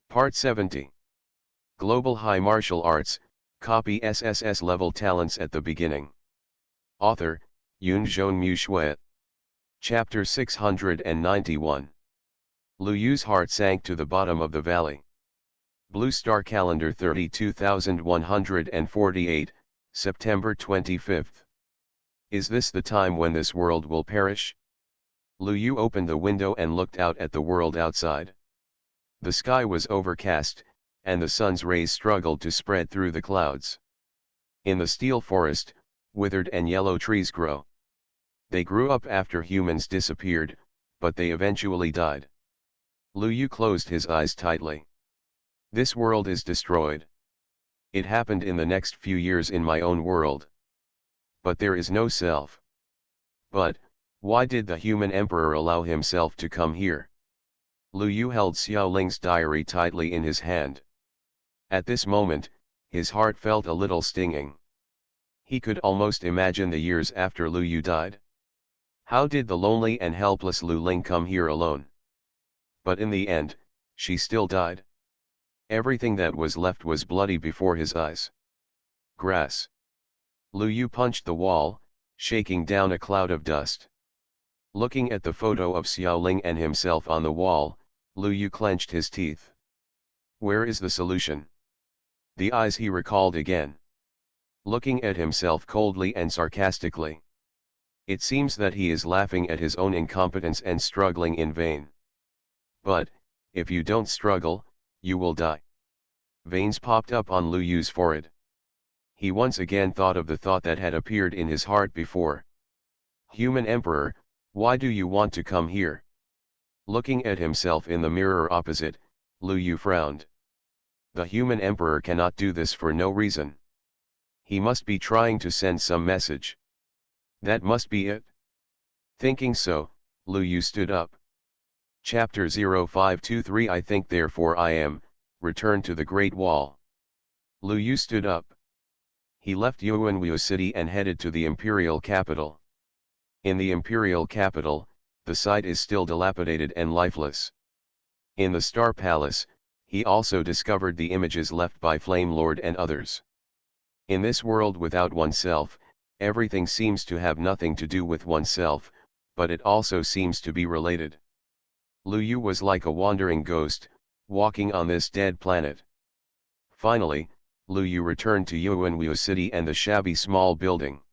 Part 70. Global High Martial Arts, copy SSS-level talents at the beginning. Author, Yunzhong Mu Shui. Chapter 691. Lu Yu's heart sank to the bottom of the valley. Blue Star Calendar 32148, September 25. Is this the time when this world will perish? Lu Yu opened the window and looked out at the world outside. The sky was overcast, and the sun's rays struggled to spread through the clouds. In the steel forest, withered and yellow trees grow. They grew up after humans disappeared, but they eventually died. Lu Yu closed his eyes tightly. This world is destroyed. It happened in the next few years in my own world. But there is no self. But, why did the human emperor allow himself to come here? Lu Yu held Xiaoling's diary tightly in his hand. At this moment, his heart felt a little stinging. He could almost imagine the years after Lu Yu died. How did the lonely and helpless Lu Ling come here alone? But in the end, she still died. Everything that was left was bloody before his eyes. Grass. Lu Yu punched the wall, shaking down a cloud of dust. Looking at the photo of Xiaoling and himself on the wall, Lu Yu clenched his teeth. Where is the solution? The eyes he recalled again. Looking at himself coldly and sarcastically. It seems that he is laughing at his own incompetence and struggling in vain. But, if you don't struggle, you will die. Veins popped up on Lu Yu's forehead. He once again thought of the thought that had appeared in his heart before. Human Emperor, why do you want to come here? Looking at himself in the mirror opposite, Lu Yu frowned. The human emperor cannot do this for no reason. He must be trying to send some message. That must be it. Thinking so, Lu Yu stood up. Chapter 0523 I think therefore I am, return to the Great Wall. Lu Yu stood up. He left Yuanwu City and headed to the imperial capital. In the imperial capital, the site is still dilapidated and lifeless. In the Star Palace, he also discovered the images left by Flame Lord and others. In this world without oneself, everything seems to have nothing to do with oneself, but it also seems to be related. Lu Yu was like a wandering ghost, walking on this dead planet. Finally, Lu Yu returned to Yuanwu City and the shabby small building.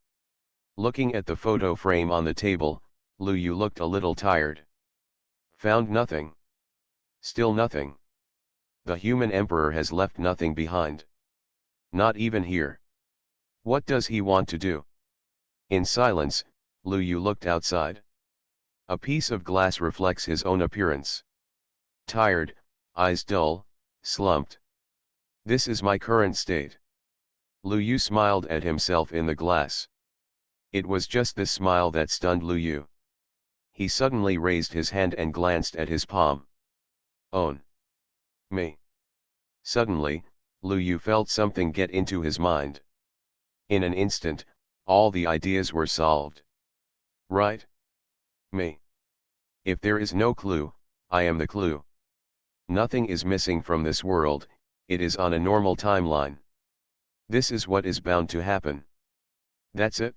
Looking at the photo frame on the table, Lu Yu looked a little tired. Found nothing. Still nothing. The human emperor has left nothing behind. Not even here. What does he want to do? In silence, Lu Yu looked outside. A piece of glass reflects his own appearance. Tired, eyes dull, slumped. This is my current state. Lu Yu smiled at himself in the glass. It was just this smile that stunned Lu Yu. He suddenly raised his hand and glanced at his palm. Own. Me. Suddenly, Lu Yu felt something get into his mind. In an instant, all the ideas were solved. Right? Me. If there is no clue, I am the clue. Nothing is missing from this world, it is on a normal timeline. This is what is bound to happen. That's it.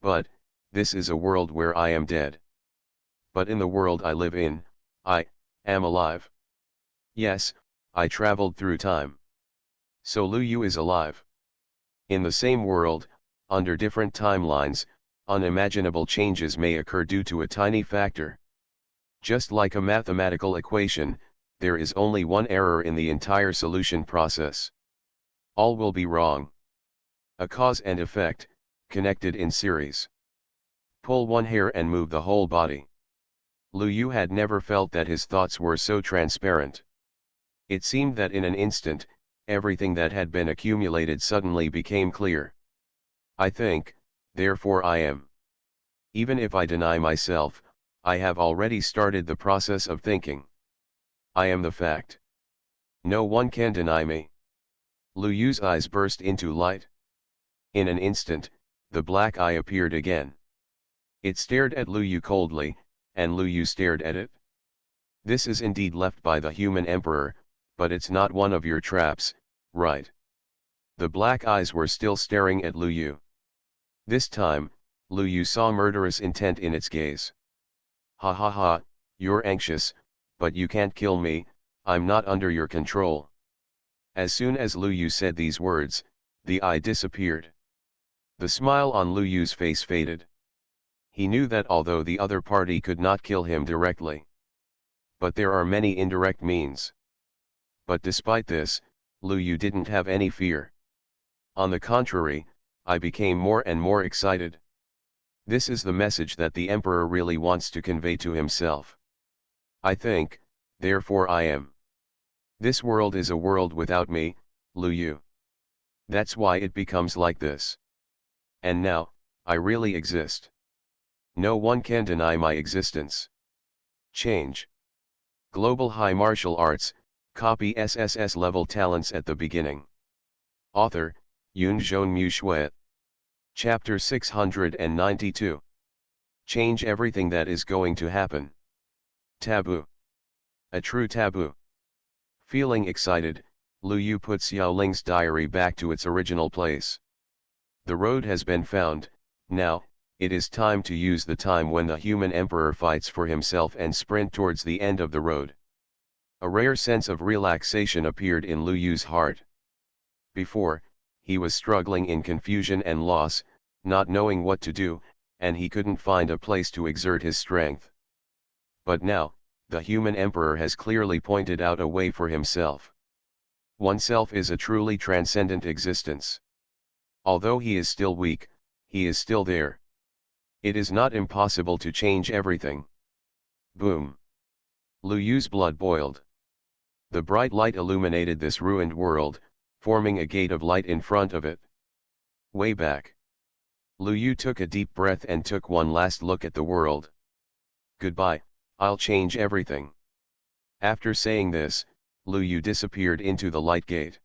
But, this is a world where I am dead. But in the world I live in, I am alive. Yes, I traveled through time. So Lu Yu is alive. In the same world, under different timelines, unimaginable changes may occur due to a tiny factor. Just like a mathematical equation, there is only one error in the entire solution process. All will be wrong. A cause and effect, connected in series. Pull one hair and move the whole body. Lu Yu had never felt that his thoughts were so transparent. It seemed that in an instant, everything that had been accumulated suddenly became clear. I think, therefore I am. Even if I deny myself, I have already started the process of thinking. I am the fact. No one can deny me. Lu Yu's eyes burst into light. In an instant, the black eye appeared again. It stared at Lu Yu coldly, and Lu Yu stared at it. This is indeed left by the human emperor, but it's not one of your traps, right? The black eyes were still staring at Lu Yu. This time, Lu Yu saw murderous intent in its gaze. Ha ha ha, you're anxious, but you can't kill me, I'm not under your control. As soon as Lu Yu said these words, the eye disappeared. The smile on Lu Yu's face faded. He knew that although the other party could not kill him directly, but there are many indirect means. But despite this, Lu Yu didn't have any fear. On the contrary, I became more and more excited. This is the message that the Emperor really wants to convey to himself. I think, therefore I am. This world is a world without me, Lu Yu. That's why it becomes like this. And now, I really exist. No one can deny my existence. Change. Global High Martial Arts, copy SSS-level talents at the beginning. Author, Yunzhong Mu Shui. Chapter 692. Change everything that is going to happen. Taboo. A true taboo. Feeling excited, Lu Yu put Xiaoling's diary back to its original place. The road has been found, now, it is time to use the time when the human emperor fights for himself and sprint towards the end of the road. A rare sense of relaxation appeared in Lu Yu's heart. Before, he was struggling in confusion and loss, not knowing what to do, and he couldn't find a place to exert his strength. But now, the human emperor has clearly pointed out a way for himself. Oneself is a truly transcendent existence. Although he is still weak, he is still there. It is not impossible to change everything. Boom. Lu Yu's blood boiled. The bright light illuminated this ruined world, forming a gate of light in front of it. Way back. Lu Yu took a deep breath and took one last look at the world. Goodbye, I'll change everything. After saying this, Lu Yu disappeared into the light gate.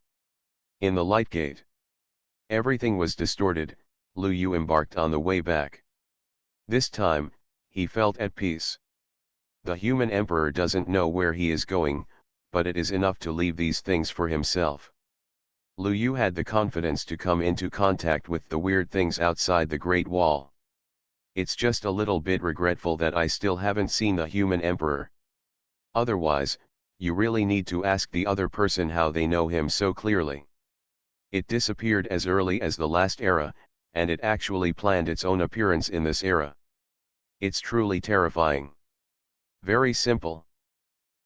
In the light gate, everything was distorted. Lu Yu embarked on the way back. This time, he felt at peace. The human emperor doesn't know where he is going, but it is enough to leave these things for himself. Lu Yu had the confidence to come into contact with the weird things outside the Great Wall. It's just a little bit regretful that I still haven't seen the human emperor. Otherwise, you really need to ask the other person how they know him so clearly. It disappeared as early as the last era, and it actually planned its own appearance in this era. It's truly terrifying. Very simple.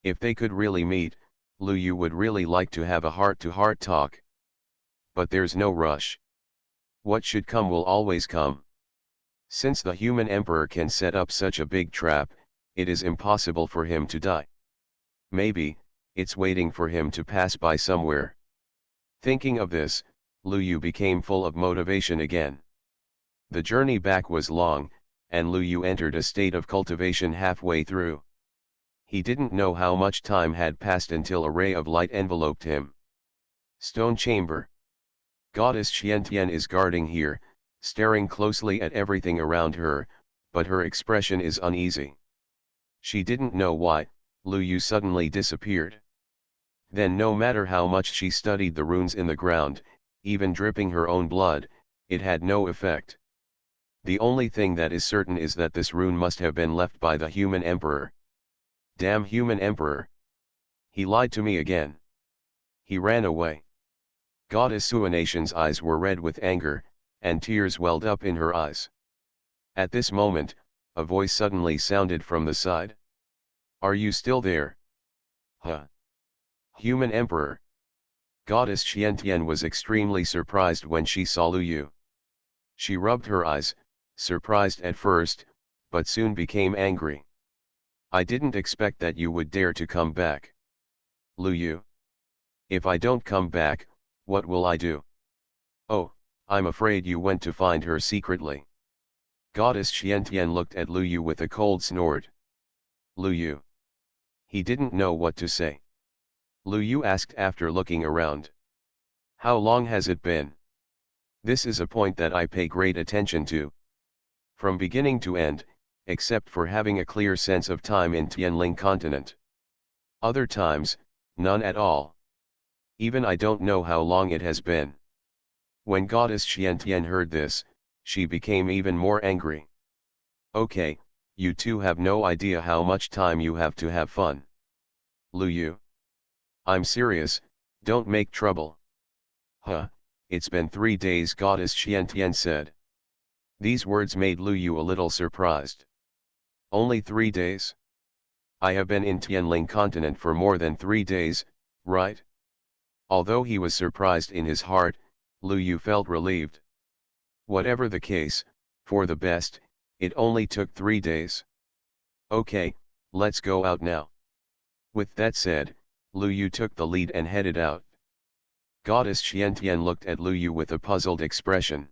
If they could really meet, Lu Yu would really like to have a heart-to-heart talk. But there's no rush. What should come will always come. Since the human emperor can set up such a big trap, it is impossible for him to die. Maybe, it's waiting for him to pass by somewhere. Thinking of this, Lu Yu became full of motivation again. The journey back was long, and Lu Yu entered a state of cultivation halfway through. He didn't know how much time had passed until a ray of light enveloped him. Stone chamber. Goddess Xiantian is guarding here, staring closely at everything around her, but her expression is uneasy. She didn't know why, Lu Yu suddenly disappeared. Then no matter how much she studied the runes in the ground, even dripping her own blood, it had no effect. The only thing that is certain is that this rune must have been left by the human emperor. Damn human emperor. He lied to me again. He ran away. Goddess Suanation's eyes were red with anger, and tears welled up in her eyes. At this moment, a voice suddenly sounded from the side. Are you still there? Huh? Human emperor. Goddess Xiantian was extremely surprised when she saw Lu Yu. She rubbed her eyes, surprised at first, but soon became angry. I didn't expect that you would dare to come back. Lu Yu. If I don't come back, what will I do? Oh, I'm afraid you went to find her secretly. Goddess Xiantian looked at Lu Yu with a cold snort. Lu Yu. He didn't know what to say. Lu Yu asked after looking around. How long has it been? This is a point that I pay great attention to. From beginning to end, except for having a clear sense of time in Tianling continent. Other times, None at all. Even I don't know how long it has been. When Goddess Xiantian heard this, she became even more angry. Okay, you two have no idea how much time you have to have fun. Lu Yu. I'm serious, don't make trouble. Huh, it's been 3 days, Goddess Xiantian said. These words made Lu Yu a little surprised. Only 3 days? I have been in Tianling continent for more than 3 days, right? Although he was surprised in his heart, Lu Yu felt relieved. Whatever the case, for the best, it only took 3 days. Okay, let's go out now. With that said, Lu Yu took the lead and headed out. Goddess Xiantian looked at Lu Yu with a puzzled expression.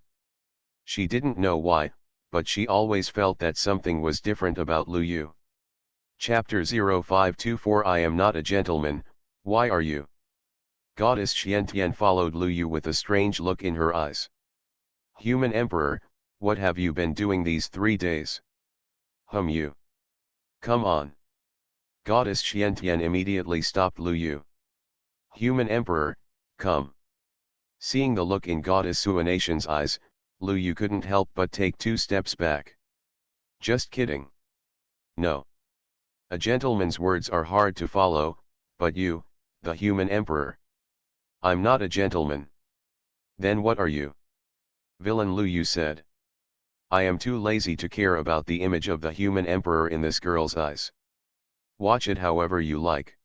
She didn't know why, but she always felt that something was different about Lu Yu. Chapter 0524 I am not a gentleman, why are you? Goddess Xiantian followed Lu Yu with a strange look in her eyes. Human Emperor, what have you been doing these 3 days? You. Come on. Goddess Xiantian immediately stopped Lu Yu. Human Emperor, come. Seeing the look in Goddess Suanation's eyes, Lu Yu couldn't help but take 2 steps back. Just kidding. No. A gentleman's words are hard to follow, but you, the Human Emperor. I'm not a gentleman. Then what are you? Villain, Lu Yu said. I am too lazy to care about the image of the Human Emperor in this girl's eyes. Watch it however you like.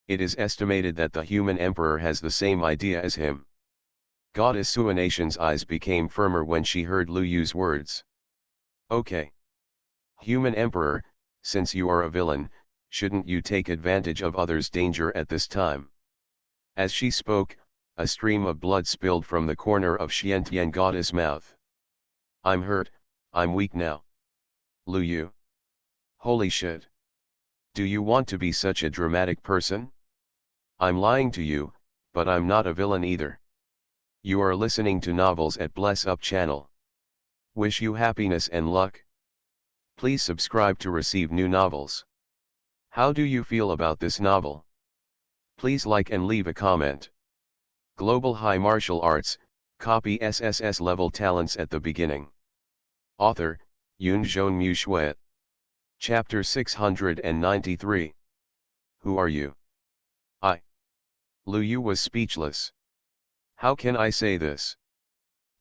It is estimated that the Human Emperor has the same idea as him. Goddess Suanation's eyes became firmer when she heard Lu Yu's words. Okay. Human Emperor, since you are a villain, shouldn't you take advantage of others' danger at this time? As she spoke, a stream of blood spilled from the corner of Xiantian Goddess' mouth. I'm hurt, I'm weak now. Lu Yu. Holy shit. Do you want to be such a dramatic person? I'm lying to you, but I'm not a villain either. You are listening to novels at Bless Up channel. Wish you happiness and luck. Please subscribe to receive new novels. How do you feel about this novel? Please like and leave a comment. Global High Martial Arts, copy SSS level talents at the beginning. Author, Yun Zhong Mu Shui. Chapter 693. Who are you? Lu Yu was speechless. How can I say this?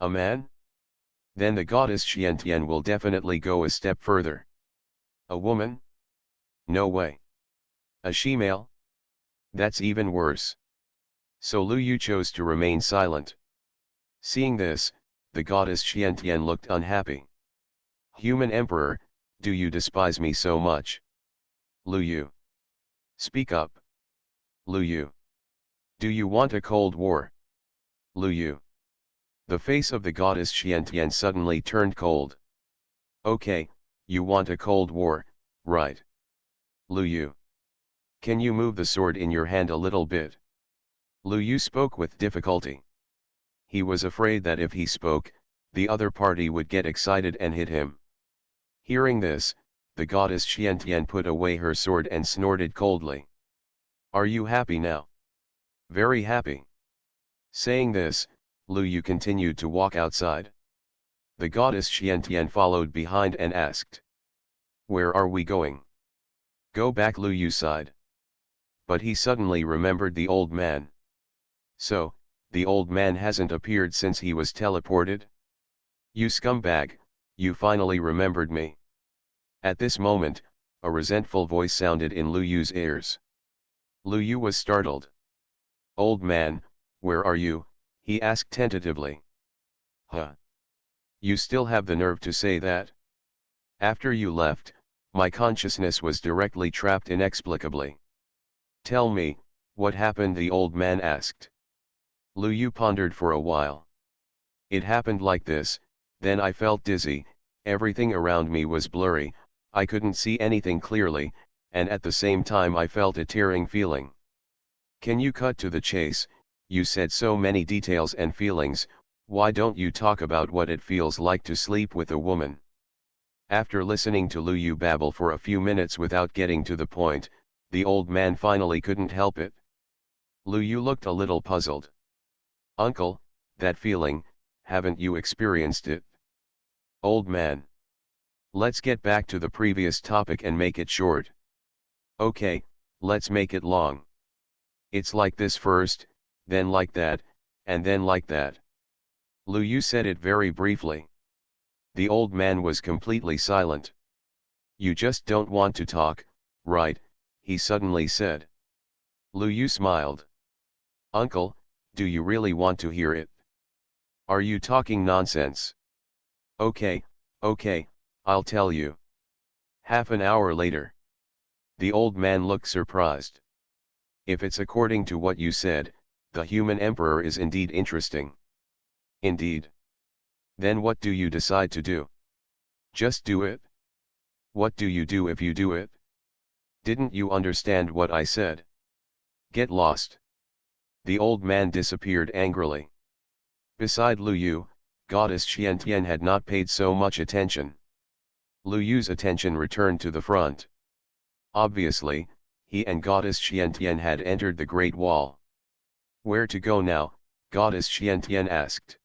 A man? Then the goddess Xiantian will definitely go a step further. A woman? No way. A she-male? That's even worse. So Lu Yu chose to remain silent. Seeing this, the goddess Xiantian looked unhappy. Human Emperor, do you despise me so much? Lu Yu. Speak up. Lu Yu. Do you want a cold war? Lu Yu. The face of the goddess Xiantian suddenly turned cold. Okay, you want a cold war, right? Lu Yu. Can you move the sword in your hand a little bit? Lu Yu spoke with difficulty. He was afraid that if he spoke, the other party would get excited and hit him. Hearing this, the goddess Xiantian put away her sword and snorted coldly. Are you happy now? Very happy. Saying this, Lu Yu continued to walk outside. The goddess Xiantian followed behind and asked. Where are we going? Go back, Lu Yu sighed. But he suddenly remembered the old man. So, the old man hasn't appeared since he was teleported? You scumbag, you finally remembered me. At this moment, a resentful voice sounded in Lu Yu's ears. Lu Yu was startled. Old man, where are you? He asked tentatively. Huh? You still have the nerve to say that? After you left, my consciousness was directly trapped inexplicably. Tell me, what happened? The old man asked. Lu Yu pondered for a while. It happened like this, then I felt dizzy, everything around me was blurry, I couldn't see anything clearly, and at the same time I felt a tearing feeling. Can you cut to the chase? You said so many details and feelings, why don't you talk about what it feels like to sleep with a woman? After listening to Lu Yu babble for a few minutes without getting to the point, the old man finally couldn't help it. Lu Yu looked a little puzzled. Uncle, that feeling, haven't you experienced it? Old man. Let's get back to the previous topic and make it short. Okay, let's make it long. It's like this first, then like that, and then like that. Lu Yu said it very briefly. The old man was completely silent. You just don't want to talk, right? He suddenly said. Lu Yu smiled. Uncle, do you really want to hear it? Are you talking nonsense? Okay, okay, I'll tell you. Half an hour later. The old man looked surprised. If it's according to what you said, the human emperor is indeed interesting. Indeed. Then what do you decide to do? Just do it? What do you do if you do it? Didn't you understand what I said? Get lost. The old man disappeared angrily. Beside Lu Yu, Goddess Xiantian had not paid so much attention. Lu Yu's attention returned to the front. Obviously, he and Goddess Xiantian had entered the Great Wall. Where to go now? Goddess Xiantian asked.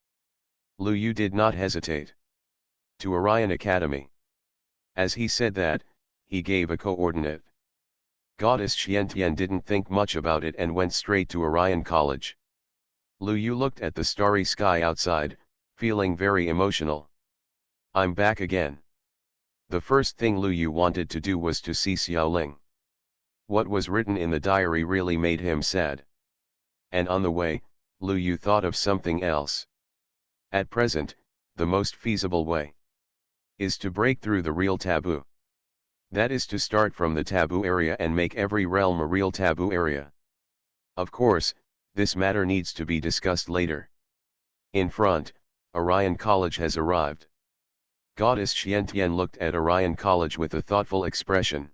Lu Yu did not hesitate. To Orion Academy. As he said that, he gave a coordinate. Goddess Xiantian didn't think much about it and went straight to Orion College. Lu Yu looked at the starry sky outside, feeling very emotional. I'm back again. The first thing Lu Yu wanted to do was to see Xiaoling. What was written in the diary really made him sad. And on the way, Lu Yu thought of something else. At present, the most feasible way is to break through the real taboo. That is to start from the taboo area and make every realm a real taboo area. Of course, this matter needs to be discussed later. In front, Orion College has arrived. Goddess Xiantian looked at Orion College with a thoughtful expression.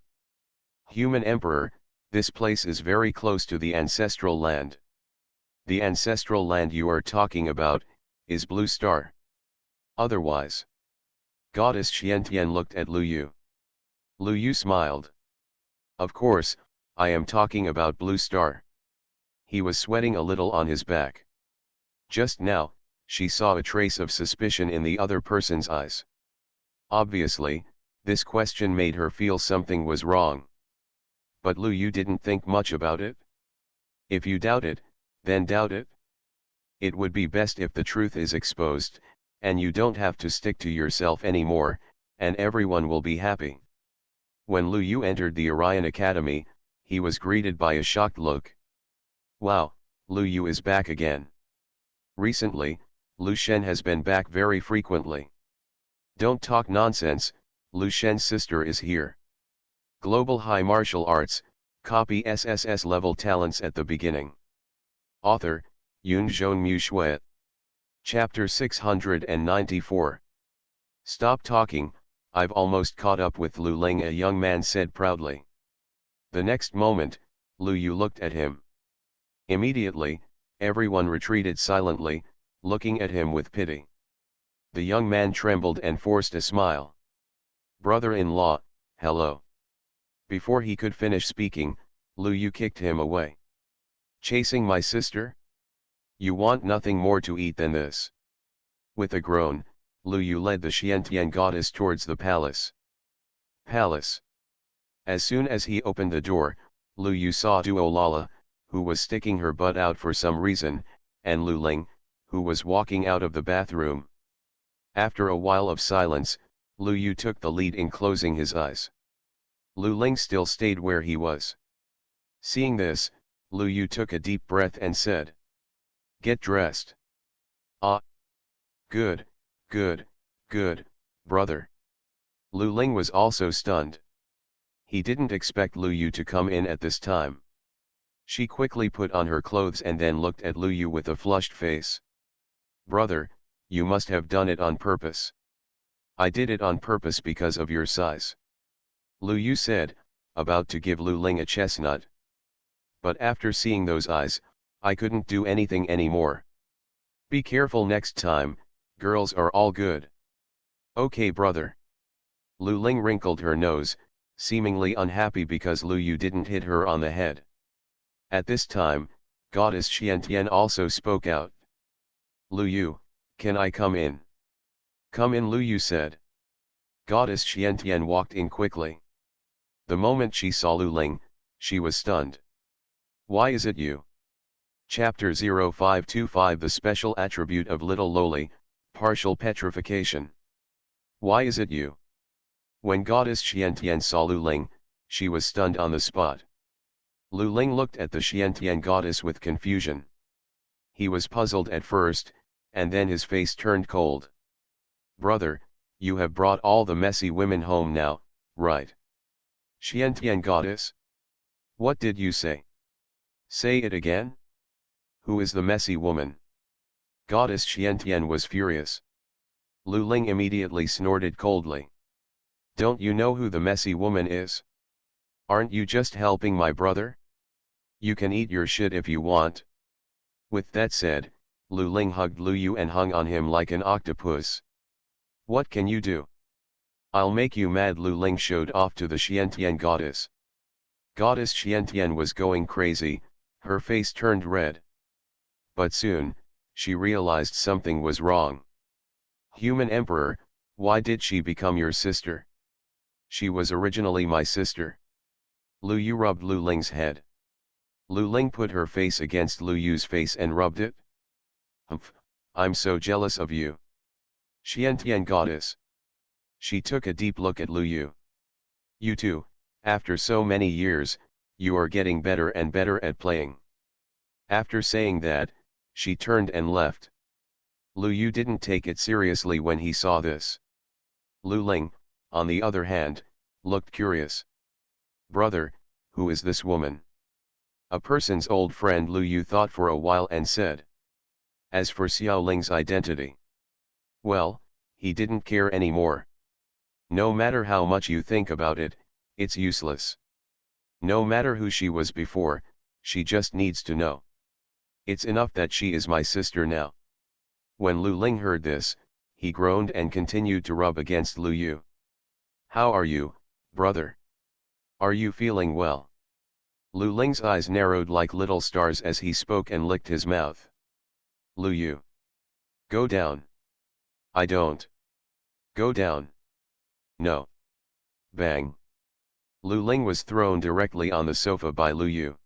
Human Emperor, this place is very close to the ancestral land. The ancestral land you are talking about, is Blue Star. Otherwise. Goddess Xiantian looked at Lu Yu. Lu Yu smiled. Of course, I am talking about Blue Star. He was sweating a little on his back. Just now, she saw a trace of suspicion in the other person's eyes. Obviously, this question made her feel something was wrong. But Lu Yu didn't think much about it. If you doubt it, then doubt it. It would be best if the truth is exposed, and you don't have to stick to yourself anymore, and everyone will be happy. When Lu Yu entered the Orion Academy, he was greeted by a shocked look. Wow, Lu Yu is back again. Recently, Lu Shen has been back very frequently. Don't talk nonsense, Lu Shen's sister is here. Global High Martial Arts, copy SSS-level talents at the beginning. Author, Yun Zhong Mu Shui. Chapter 694. Stop talking, I've almost caught up with Lu Ling, a young man said proudly. The next moment, Lu Yu looked at him. Immediately, everyone retreated silently, looking at him with pity. The young man trembled and forced a smile. Brother-in-law, hello. Before he could finish speaking, Lu Yu kicked him away. Chasing my sister? You want nothing more to eat than this. With a groan, Lu Yu led the Xiantian goddess towards the palace. Palace. As soon as he opened the door, Lu Yu saw Duolala, who was sticking her butt out for some reason, and Lu Ling, who was walking out of the bathroom. After a while of silence, Lu Yu took the lead in closing his eyes. Lu Ling still stayed where he was. Seeing this, Lu Yu took a deep breath and said, Get dressed. Ah. Good, good, good, brother. Lu Ling was also stunned. He didn't expect Lu Yu to come in at this time. She quickly put on her clothes and then looked at Lu Yu with a flushed face. Brother, you must have done it on purpose. I did it on purpose because of your size. Lu Yu said, about to give Lu Ling a chestnut. But after seeing those eyes, I couldn't do anything anymore. Be careful next time, girls are all good. Okay brother. Lu Ling wrinkled her nose, seemingly unhappy because Lu Yu didn't hit her on the head. At this time, Goddess Xiantian also spoke out. Lu Yu, can I come in? Come in, Lu Yu said. Goddess Xiantian walked in quickly. The moment she saw Lu Ling, she was stunned. Why is it you? Chapter 0525 The Special Attribute of Little Loli, Partial Petrification. Why is it you? When Goddess Xiantian saw Lu Ling, she was stunned on the spot. Lu Ling looked at the Xiantian goddess with confusion. He was puzzled at first, and then his face turned cold. Brother, you have brought all the messy women home now, right? Xiantian goddess? What did you say? Say it again? Who is the messy woman? Goddess Xiantian was furious. Lu Ling immediately snorted coldly. Don't you know who the messy woman is? Aren't you just helping my brother? You can eat your shit if you want. With that said, Lu Ling hugged Lu Yu and hung on him like an octopus. What can you do? I'll make you mad. Lu Ling showed off to the Xiantian goddess. Goddess Xiantian was going crazy, her face turned red. But soon, she realized something was wrong. Human Emperor, why did she become your sister? She was originally my sister. Lu Yu rubbed Lu Ling's head. Lu Ling put her face against Lu Yu's face and rubbed it. Humph, I'm so jealous of you. Xiantian goddess. She took a deep look at Lu Yu. You too, after so many years, you are getting better and better at playing. After saying that, she turned and left. Lu Yu didn't take it seriously when he saw this. Lu Ling, on the other hand, looked curious. Brother, who is this woman? A person's old friend. Lu Yu thought for a while and said. As for Xiao Ling's identity. Well, he didn't care anymore. No matter how much you think about it, it's useless. No matter who she was before, she just needs to know. It's enough that she is my sister now. When Lu Ling heard this, he groaned and continued to rub against Lu Yu. How are you, brother? Are you feeling well? Lu Ling's eyes narrowed like little stars as he spoke and licked his mouth. Lu Yu. Go down. I don't. Go down. No. Bang. Lu Ling was thrown directly on the sofa by Lu Yu.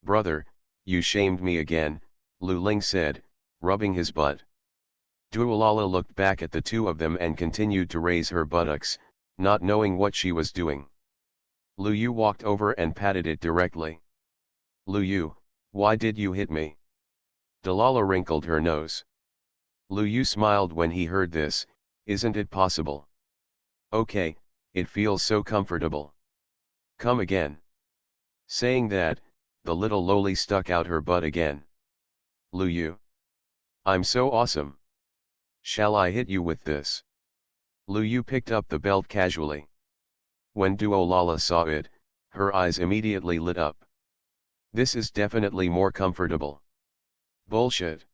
Brother, you shamed me again, Lu Ling said, rubbing his butt. Duolala looked back at the two of them and continued to raise her buttocks, not knowing what she was doing. Lu Yu walked over and patted it directly. Lu Yu, why did you hit me? Dalala wrinkled her nose. Lu Yu smiled when he heard this. Isn't it possible? Okay, it feels so comfortable. Come again. Saying that, the little loli stuck out her butt again. Lu Yu. I'm so awesome. Shall I hit you with this? Lu Yu picked up the belt casually. When Duolala saw it, her eyes immediately lit up. This is definitely more comfortable. Bullshit.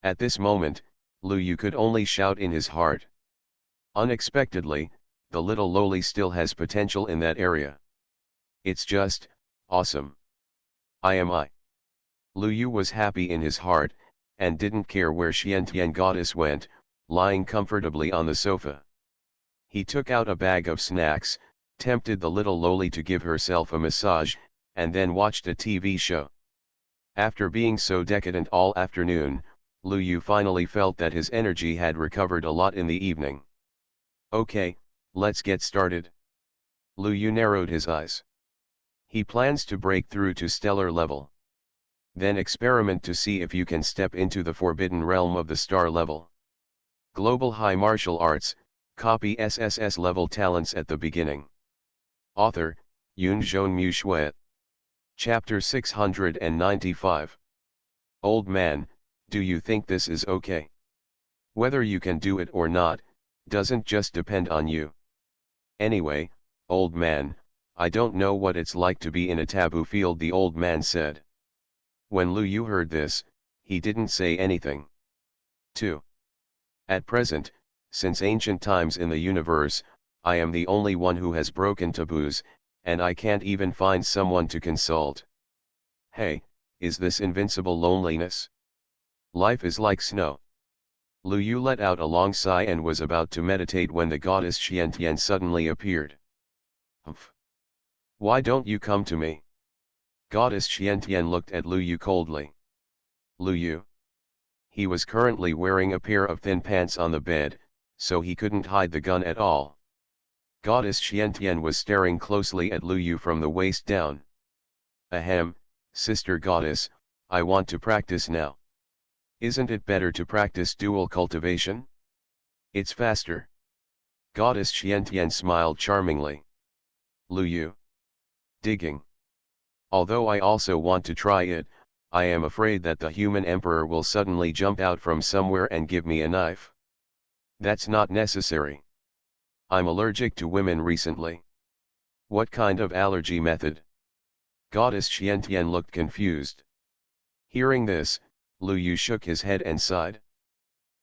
At this moment, Lu Yu could only shout in his heart. Unexpectedly, the little loli still has potential in that area. It's just, awesome. I. Lu Yu was happy in his heart, and didn't care where Xiantian goddess went, lying comfortably on the sofa. He took out a bag of snacks, tempted the little loli to give herself a massage, and then watched a TV show. After being so decadent all afternoon, Lu Yu finally felt that his energy had recovered a lot in the evening. Okay, let's get started. Lu Yu narrowed his eyes. He plans to break through to stellar level. Then experiment to see if you can step into the forbidden realm of the star level. Global High Martial Arts, copy SSS-level talents at the beginning. Author, Yunzhong Mu Shui. Chapter 695. Old man, do you think this is okay? Whether you can do it or not, doesn't just depend on you. Anyway, old man, I don't know what it's like to be in a taboo field, the old man said. When Lu Yu heard this, he didn't say anything. 2. At present, since ancient times in the universe, I am the only one who has broken taboos, and I can't even find someone to consult. Hey, is this invincible loneliness? Life is like snow. Lu Yu let out a long sigh and was about to meditate when the goddess Xiantian suddenly appeared. Humph. Why don't you come to me? Goddess Xiantian looked at Lu Yu coldly. Lu Yu. He was currently wearing a pair of thin pants on the bed, so he couldn't hide the gun at all. Goddess Xiantian was staring closely at Lu Yu from the waist down. Ahem, sister goddess, I want to practice now. Isn't it better to practice dual cultivation? It's faster. Goddess Xiantian smiled charmingly. Lu Yu. Digging. Although I also want to try it, I am afraid that the human emperor will suddenly jump out from somewhere and give me a knife. That's not necessary. I'm allergic to women recently. What kind of allergy method? Goddess Xiantian looked confused. Hearing this, Lu Yu shook his head and sighed.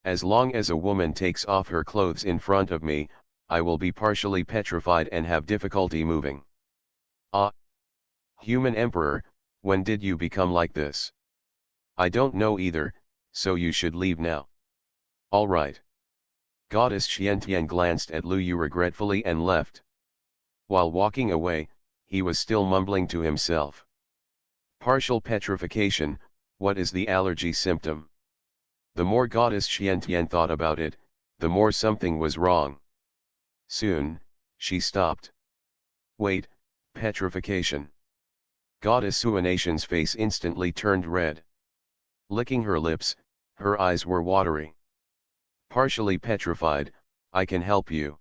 As long as a woman takes off her clothes in front of me, I will be partially petrified and have difficulty moving. Ah! Human Emperor, when did you become like this? I don't know either, so you should leave now. All right. Goddess Xiantian glanced at Lu Yu regretfully and left. While walking away, he was still mumbling to himself. Partial petrification, what is the allergy symptom? The more Goddess Xiantian thought about it, the more something was wrong. Soon, she stopped. Wait, petrification. Goddess Suanation's face instantly turned red. Licking her lips, her eyes were watery. Partially petrified, I can help you.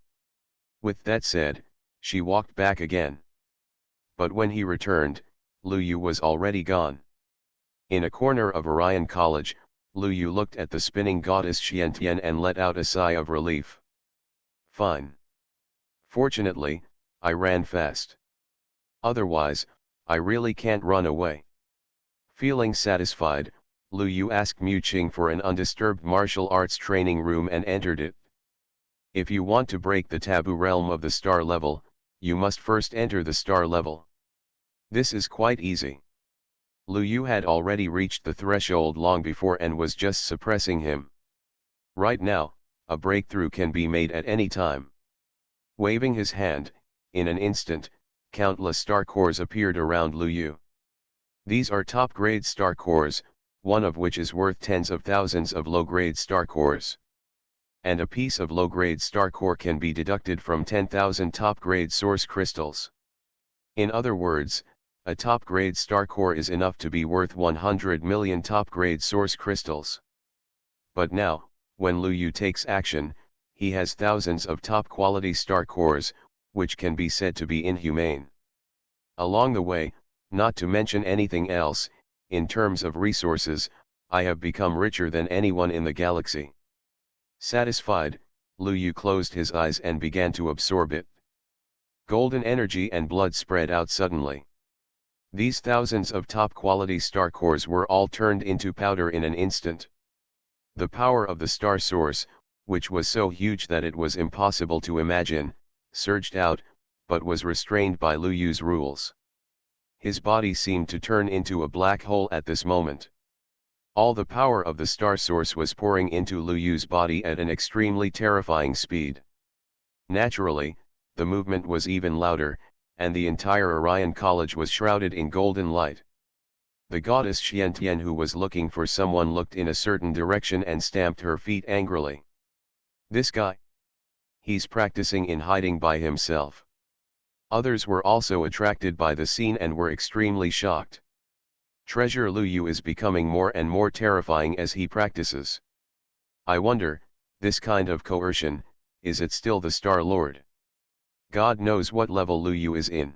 With that said, she walked back again. But when he returned, Lu Yu was already gone. In a corner of Orion College, Lu Yu looked at the spinning goddess Xiantian and let out a sigh of relief. Fine. Fortunately, I ran fast. Otherwise, I really can't run away. Feeling satisfied, Lu Yu asked Mu Qing for an undisturbed martial arts training room and entered it. If you want to break the taboo realm of the star level, you must first enter the star level. This is quite easy. Lu Yu had already reached the threshold long before and was just suppressing him. Right now, a breakthrough can be made at any time. Waving his hand, in an instant, countless star cores appeared around Lu Yu. These are top-grade star cores, one of which is worth tens of thousands of low-grade star cores. And a piece of low-grade star core can be deducted from 10,000 top-grade source crystals. In other words, a top-grade star core is enough to be worth 100 million top-grade source crystals. But now, when Lu Yu takes action, he has thousands of top-quality star cores, which can be said to be inhumane. Along the way, not to mention anything else, in terms of resources, I have become richer than anyone in the galaxy. Satisfied, Lu Yu closed his eyes and began to absorb it. Golden energy and blood spread out suddenly. These thousands of top-quality star cores were all turned into powder in an instant. The power of the star source, which was so huge that it was impossible to imagine, surged out, but was restrained by Lu Yu's rules. His body seemed to turn into a black hole at this moment. All the power of the star source was pouring into Lu Yu's body at an extremely terrifying speed. Naturally, the movement was even louder, and the entire Orion College was shrouded in golden light. The goddess Xiantian, who was looking for someone, looked in a certain direction and stamped her feet angrily. This guy? He's practicing in hiding by himself. Others were also attracted by the scene and were extremely shocked. Treasure Lu Yu is becoming more and more terrifying as he practices. I wonder, this kind of coercion, is it still the Star Lord? God knows what level Lu Yu is in.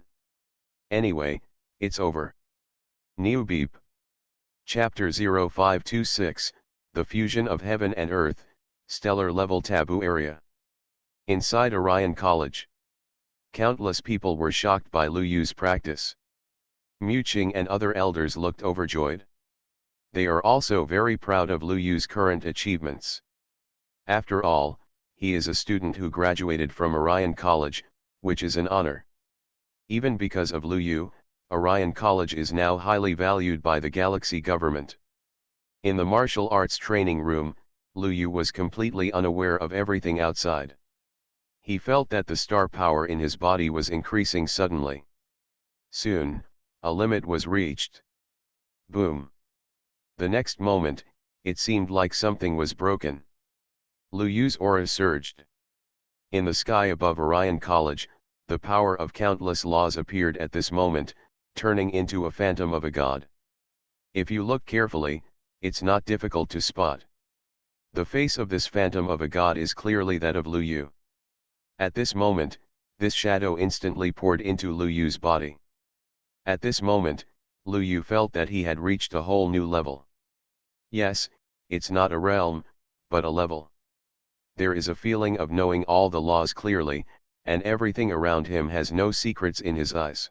Anyway, it's over. New Beep. Chapter 0526, The Fusion of Heaven and Earth, Stellar Level Taboo Area. Inside Orion College. Countless people were shocked by Lu Yu's practice. Mu Qing and other elders looked overjoyed. They are also very proud of Lu Yu's current achievements. After all, he is a student who graduated from Orion College, which is an honor. Even because of Lu Yu, Orion College is now highly valued by the Galaxy government. In the martial arts training room, Lu Yu was completely unaware of everything outside. He felt that the star power in his body was increasing suddenly. Soon, a limit was reached. Boom. The next moment, it seemed like something was broken. Lu Yu's aura surged. In the sky above Orion College, the power of countless laws appeared at this moment, turning into a phantom of a god. If you look carefully, it's not difficult to spot. The face of this phantom of a god is clearly that of Lu Yu. At this moment, this shadow instantly poured into Lu Yu's body. At this moment, Lu Yu felt that he had reached a whole new level. Yes, it's not a realm, but a level. There is a feeling of knowing all the laws clearly, and everything around him has no secrets in his eyes.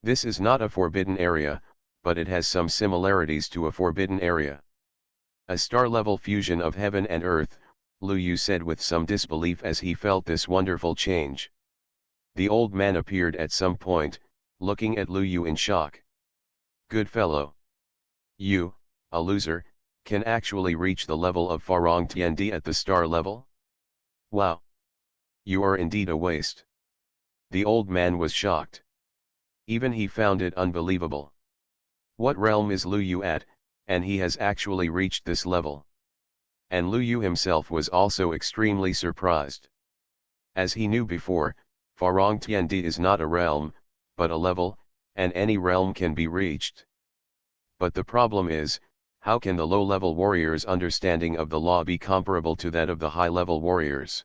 This is not a forbidden area, but it has some similarities to a forbidden area. A star-level fusion of heaven and earth, Lu Yu said with some disbelief as he felt this wonderful change. The old man appeared at some point, looking at Lu Yu in shock. Good fellow. You, a loser, can actually reach the level of Farong Tiandi at the star level? Wow. You are indeed a waste. The old man was shocked. Even he found it unbelievable. What realm is Lu Yu at, and he has actually reached this level? And Lu Yu himself was also extremely surprised. As he knew before, Farong Tiandi is not a realm, but a level, and any realm can be reached. But the problem is, how can the low-level warriors' understanding of the law be comparable to that of the high-level warriors?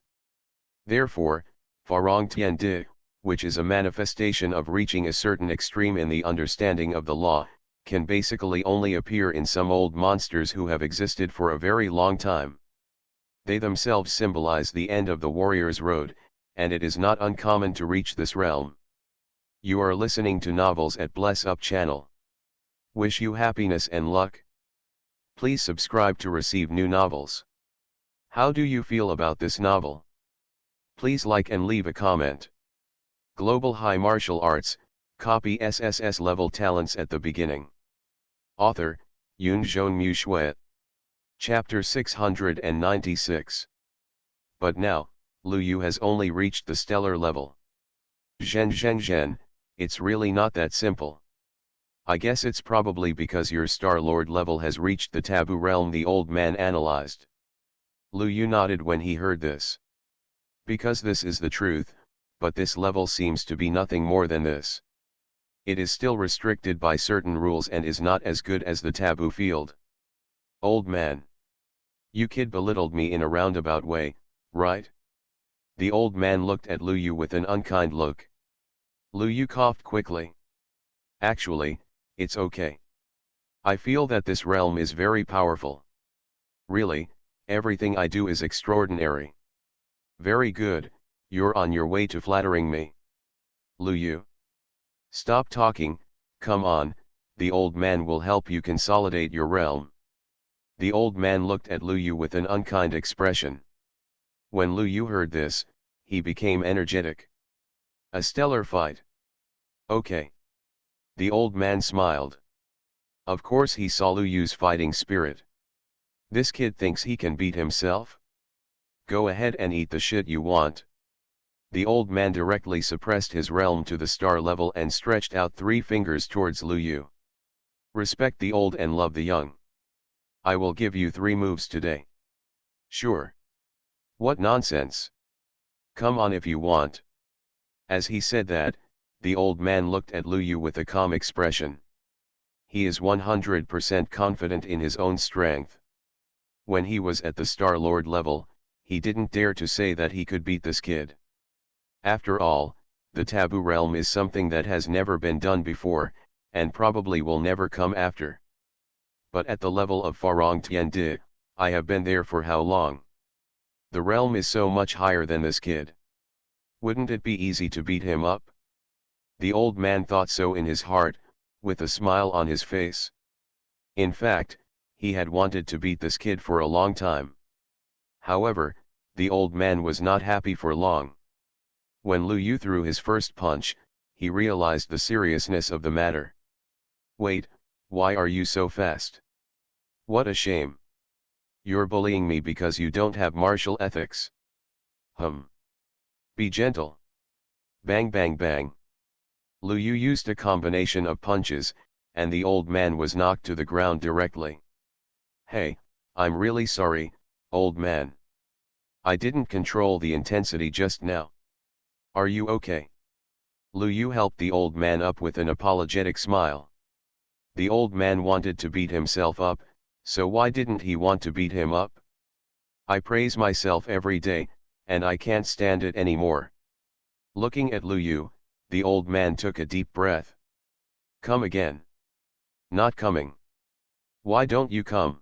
Therefore, Farong Tiandi, which is a manifestation of reaching a certain extreme in the understanding of the law, can basically only appear in some old monsters who have existed for a very long time. They themselves symbolize the end of the warrior's road, and it is not uncommon to reach this realm. You are listening to Novels at Bless Up channel. Wish you happiness and luck. Please subscribe to receive new novels. How do you feel about this novel? Please like and leave a comment. Global High Martial Arts, copy SSS level talents at the beginning. Author, Yun Zhongmu Shui. Chapter 696. But now, Lu Yu has only reached the stellar level. Zhen, it's really not that simple. I guess it's probably because your Star-Lord level has reached the taboo realm, the old man analyzed. Lu Yu nodded when he heard this. Because this is the truth, but this level seems to be nothing more than this. It is still restricted by certain rules and is not as good as the taboo field. Old man. You kid belittled me in a roundabout way, right? The old man looked at Lu Yu with an unkind look. Lu Yu coughed quickly. Actually, it's okay. I feel that this realm is very powerful. Really, everything I do is extraordinary. Very good, you're on your way to flattering me. Lu Yu. Stop talking, come on, the old man will help you consolidate your realm. The old man looked at Lu Yu with an unkind expression. When Lu Yu heard this, he became energetic. A stellar fight. Okay. The old man smiled. Of course he saw Lu Yu's fighting spirit. This kid thinks he can beat himself? Go ahead and eat the shit you want. The old man directly suppressed his realm to the star level and stretched out 3 fingers towards Lu Yu. Respect the old and love the young. I will give you 3 moves today. Sure. What nonsense. Come on if you want. As he said that, the old man looked at Lu Yu with a calm expression. He is 100% confident in his own strength. When he was at the Star-Lord level, he didn't dare to say that he could beat this kid. After all, the taboo realm is something that has never been done before, and probably will never come after. But at the level of Farong Tiandi, I have been there for how long? The realm is so much higher than this kid. Wouldn't it be easy to beat him up? The old man thought so in his heart, with a smile on his face. In fact, he had wanted to beat this kid for a long time. However, the old man was not happy for long. When Lu Yu threw his first punch, he realized the seriousness of the matter. Wait, why are you so fast? What a shame. You're bullying me because you don't have martial ethics. Be gentle. Bang bang bang. Lu Yu used a combination of punches, and the old man was knocked to the ground directly. Hey, I'm really sorry, old man. I didn't control the intensity just now. Are you okay? Lu Yu helped the old man up with an apologetic smile. The old man wanted to beat himself up, so why didn't he want to beat him up? I praise myself every day, and I can't stand it anymore. Looking at Lu Yu, the old man took a deep breath. Come again. Not coming. Why don't you come?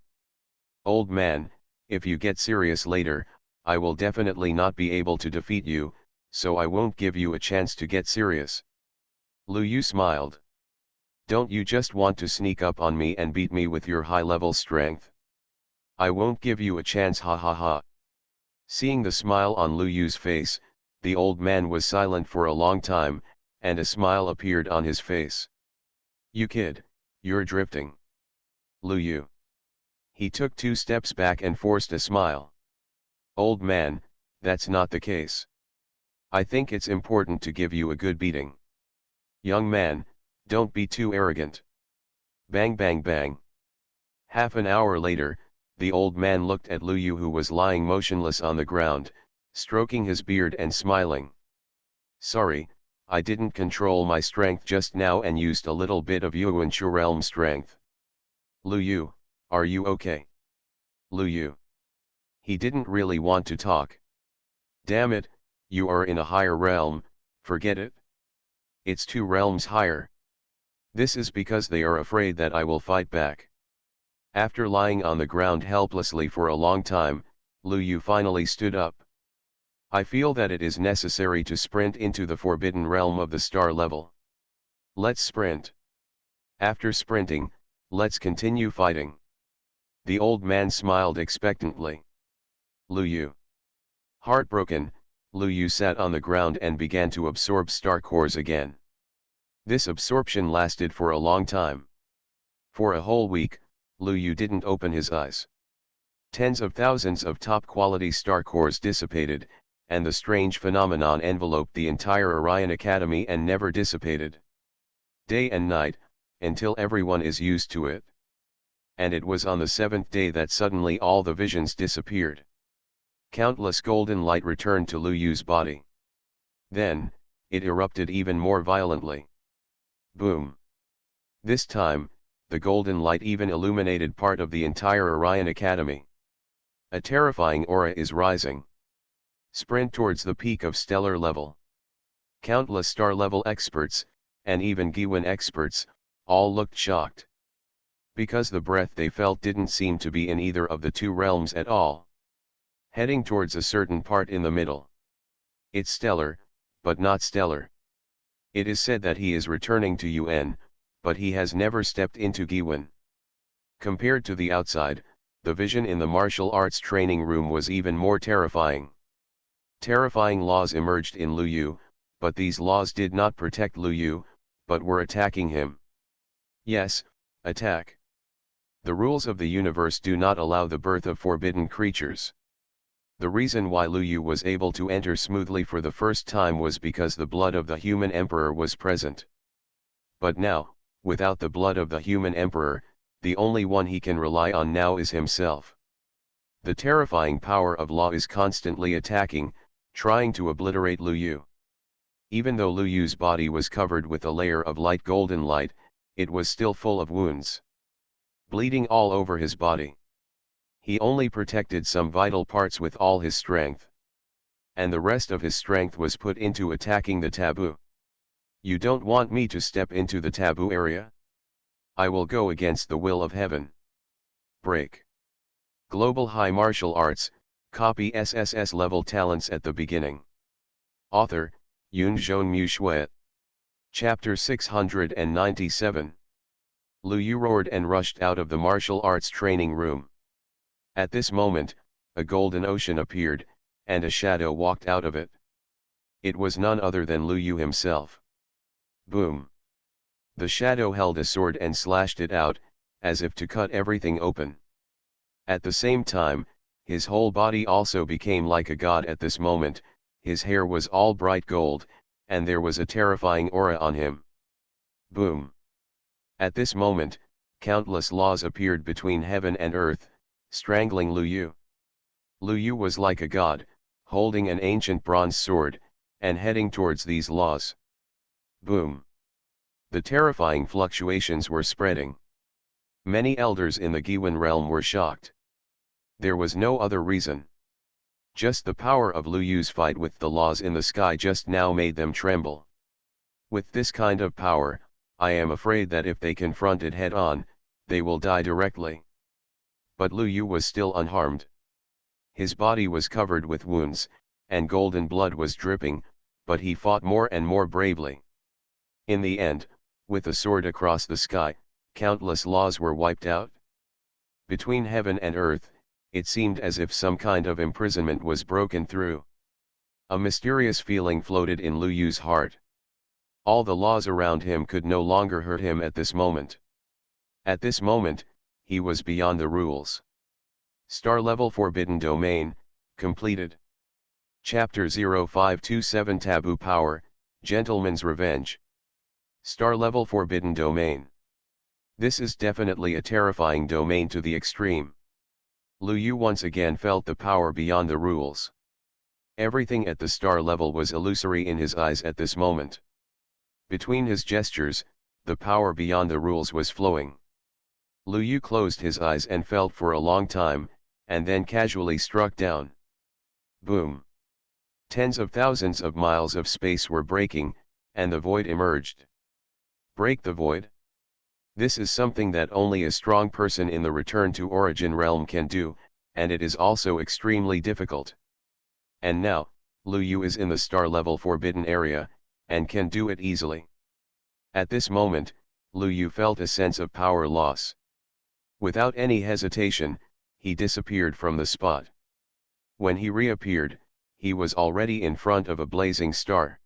Old man, if you get serious later, I will definitely not be able to defeat you, so I won't give you a chance to get serious. Lu Yu smiled. Don't you just want to sneak up on me and beat me with your high-level strength? I won't give you a chance, ha ha ha. Seeing the smile on Lu Yu's face, the old man was silent for a long time, and a smile appeared on his face. You kid, you're drifting. Lu Yu. He took 2 steps back and forced a smile. Old man, that's not the case. I think it's important to give you a good beating. Young man, don't be too arrogant. Bang bang bang. Half an hour later, the old man looked at Lu Yu, who was lying motionless on the ground, stroking his beard and smiling. Sorry, I didn't control my strength just now and used a little bit of Yuanchu realm strength. Lu Yu, are you okay? Lu Yu. He didn't really want to talk. Damn it, you are in a higher realm, forget it. It's 2 realms higher. This is because they are afraid that I will fight back. After lying on the ground helplessly for a long time, Lu Yu finally stood up. I feel that it is necessary to sprint into the forbidden realm of the star level. Let's sprint. After sprinting, let's continue fighting. The old man smiled expectantly. Lu Yu. Heartbroken, Lu Yu sat on the ground and began to absorb star cores again. This absorption lasted for a long time. For a whole week, Lu Yu didn't open his eyes. Tens of thousands of top-quality star cores dissipated, and the strange phenomenon enveloped the entire Orion Academy and never dissipated. Day and night, until everyone is used to it. And it was on the 7th day that suddenly all the visions disappeared. Countless golden light returned to Lu Yu's body. Then, it erupted even more violently. Boom. This time, the golden light even illuminated part of the entire Orion Academy. A terrifying aura is rising. Sprint towards the peak of stellar level. Countless star-level experts, and even Giwan experts, all looked shocked. Because the breath they felt didn't seem to be in either of the 2 realms at all. Heading towards a certain part in the middle. It's stellar, but not stellar. It is said that he is returning to UN, but he has never stepped into Giwan. Compared to the outside, the vision in the martial arts training room was even more terrifying. Terrifying laws emerged in Lu Yu, but these laws did not protect Lu Yu, but were attacking him. Yes, attack. The rules of the universe do not allow the birth of forbidden creatures. The reason why Lu Yu was able to enter smoothly for the first time was because the blood of the human emperor was present. But now, without the blood of the human emperor, the only one he can rely on now is himself. The terrifying power of law is constantly attacking, trying to obliterate Lu Yu. Even though Lu Yu's body was covered with a layer of light golden light, it was still full of wounds. Bleeding all over his body. He only protected some vital parts with all his strength. And the rest of his strength was put into attacking the taboo. You don't want me to step into the taboo area? I will go against the will of heaven. Break. Global High Martial Arts, copy SSS-level talents at the beginning. Author, Yunzhong Mu Shui. Chapter 697. Lu Yu roared and rushed out of the martial arts training room. At this moment, a golden ocean appeared, and a shadow walked out of it. It was none other than Lu Yu himself. Boom. The shadow held a sword and slashed it out, as if to cut everything open. At the same time, his whole body also became like a god at this moment. His hair was all bright gold, and there was a terrifying aura on him. Boom. At this moment, countless laws appeared between heaven and earth, strangling Lu Yu. Lu Yu was like a god, holding an ancient bronze sword, and heading towards these laws. Boom. The terrifying fluctuations were spreading. Many elders in the Giwen realm were shocked. There was no other reason. Just the power of Lu Yu's fight with the laws in the sky just now made them tremble. With this kind of power, I am afraid that if they confront it head-on, they will die directly. But Lu Yu was still unharmed. His body was covered with wounds, and golden blood was dripping, but he fought more and more bravely. In the end, with a sword across the sky, countless laws were wiped out. Between heaven and earth, it seemed as if some kind of imprisonment was broken through. A mysterious feeling floated in Lu Yu's heart. All the laws around him could no longer hurt him at this moment. At this moment, he was beyond the rules. Star Level Forbidden Domain, completed. Chapter 0527 Taboo Power, Gentleman's Revenge. Star Level Forbidden Domain. This is definitely a terrifying domain to the extreme. Lu Yu once again felt the power beyond the rules. Everything at the star level was illusory in his eyes at this moment. Between his gestures, the power beyond the rules was flowing. Lu Yu closed his eyes and felt for a long time, and then casually struck down. Boom. Tens of thousands of miles of space were breaking, and the void emerged. Break the void? This is something that only a strong person in the Return to Origin realm can do, and it is also extremely difficult. And now, Lu Yu is in the star level forbidden area, and can do it easily. At this moment, Lu Yu felt a sense of power loss. Without any hesitation, he disappeared from the spot. When he reappeared, he was already in front of a blazing star.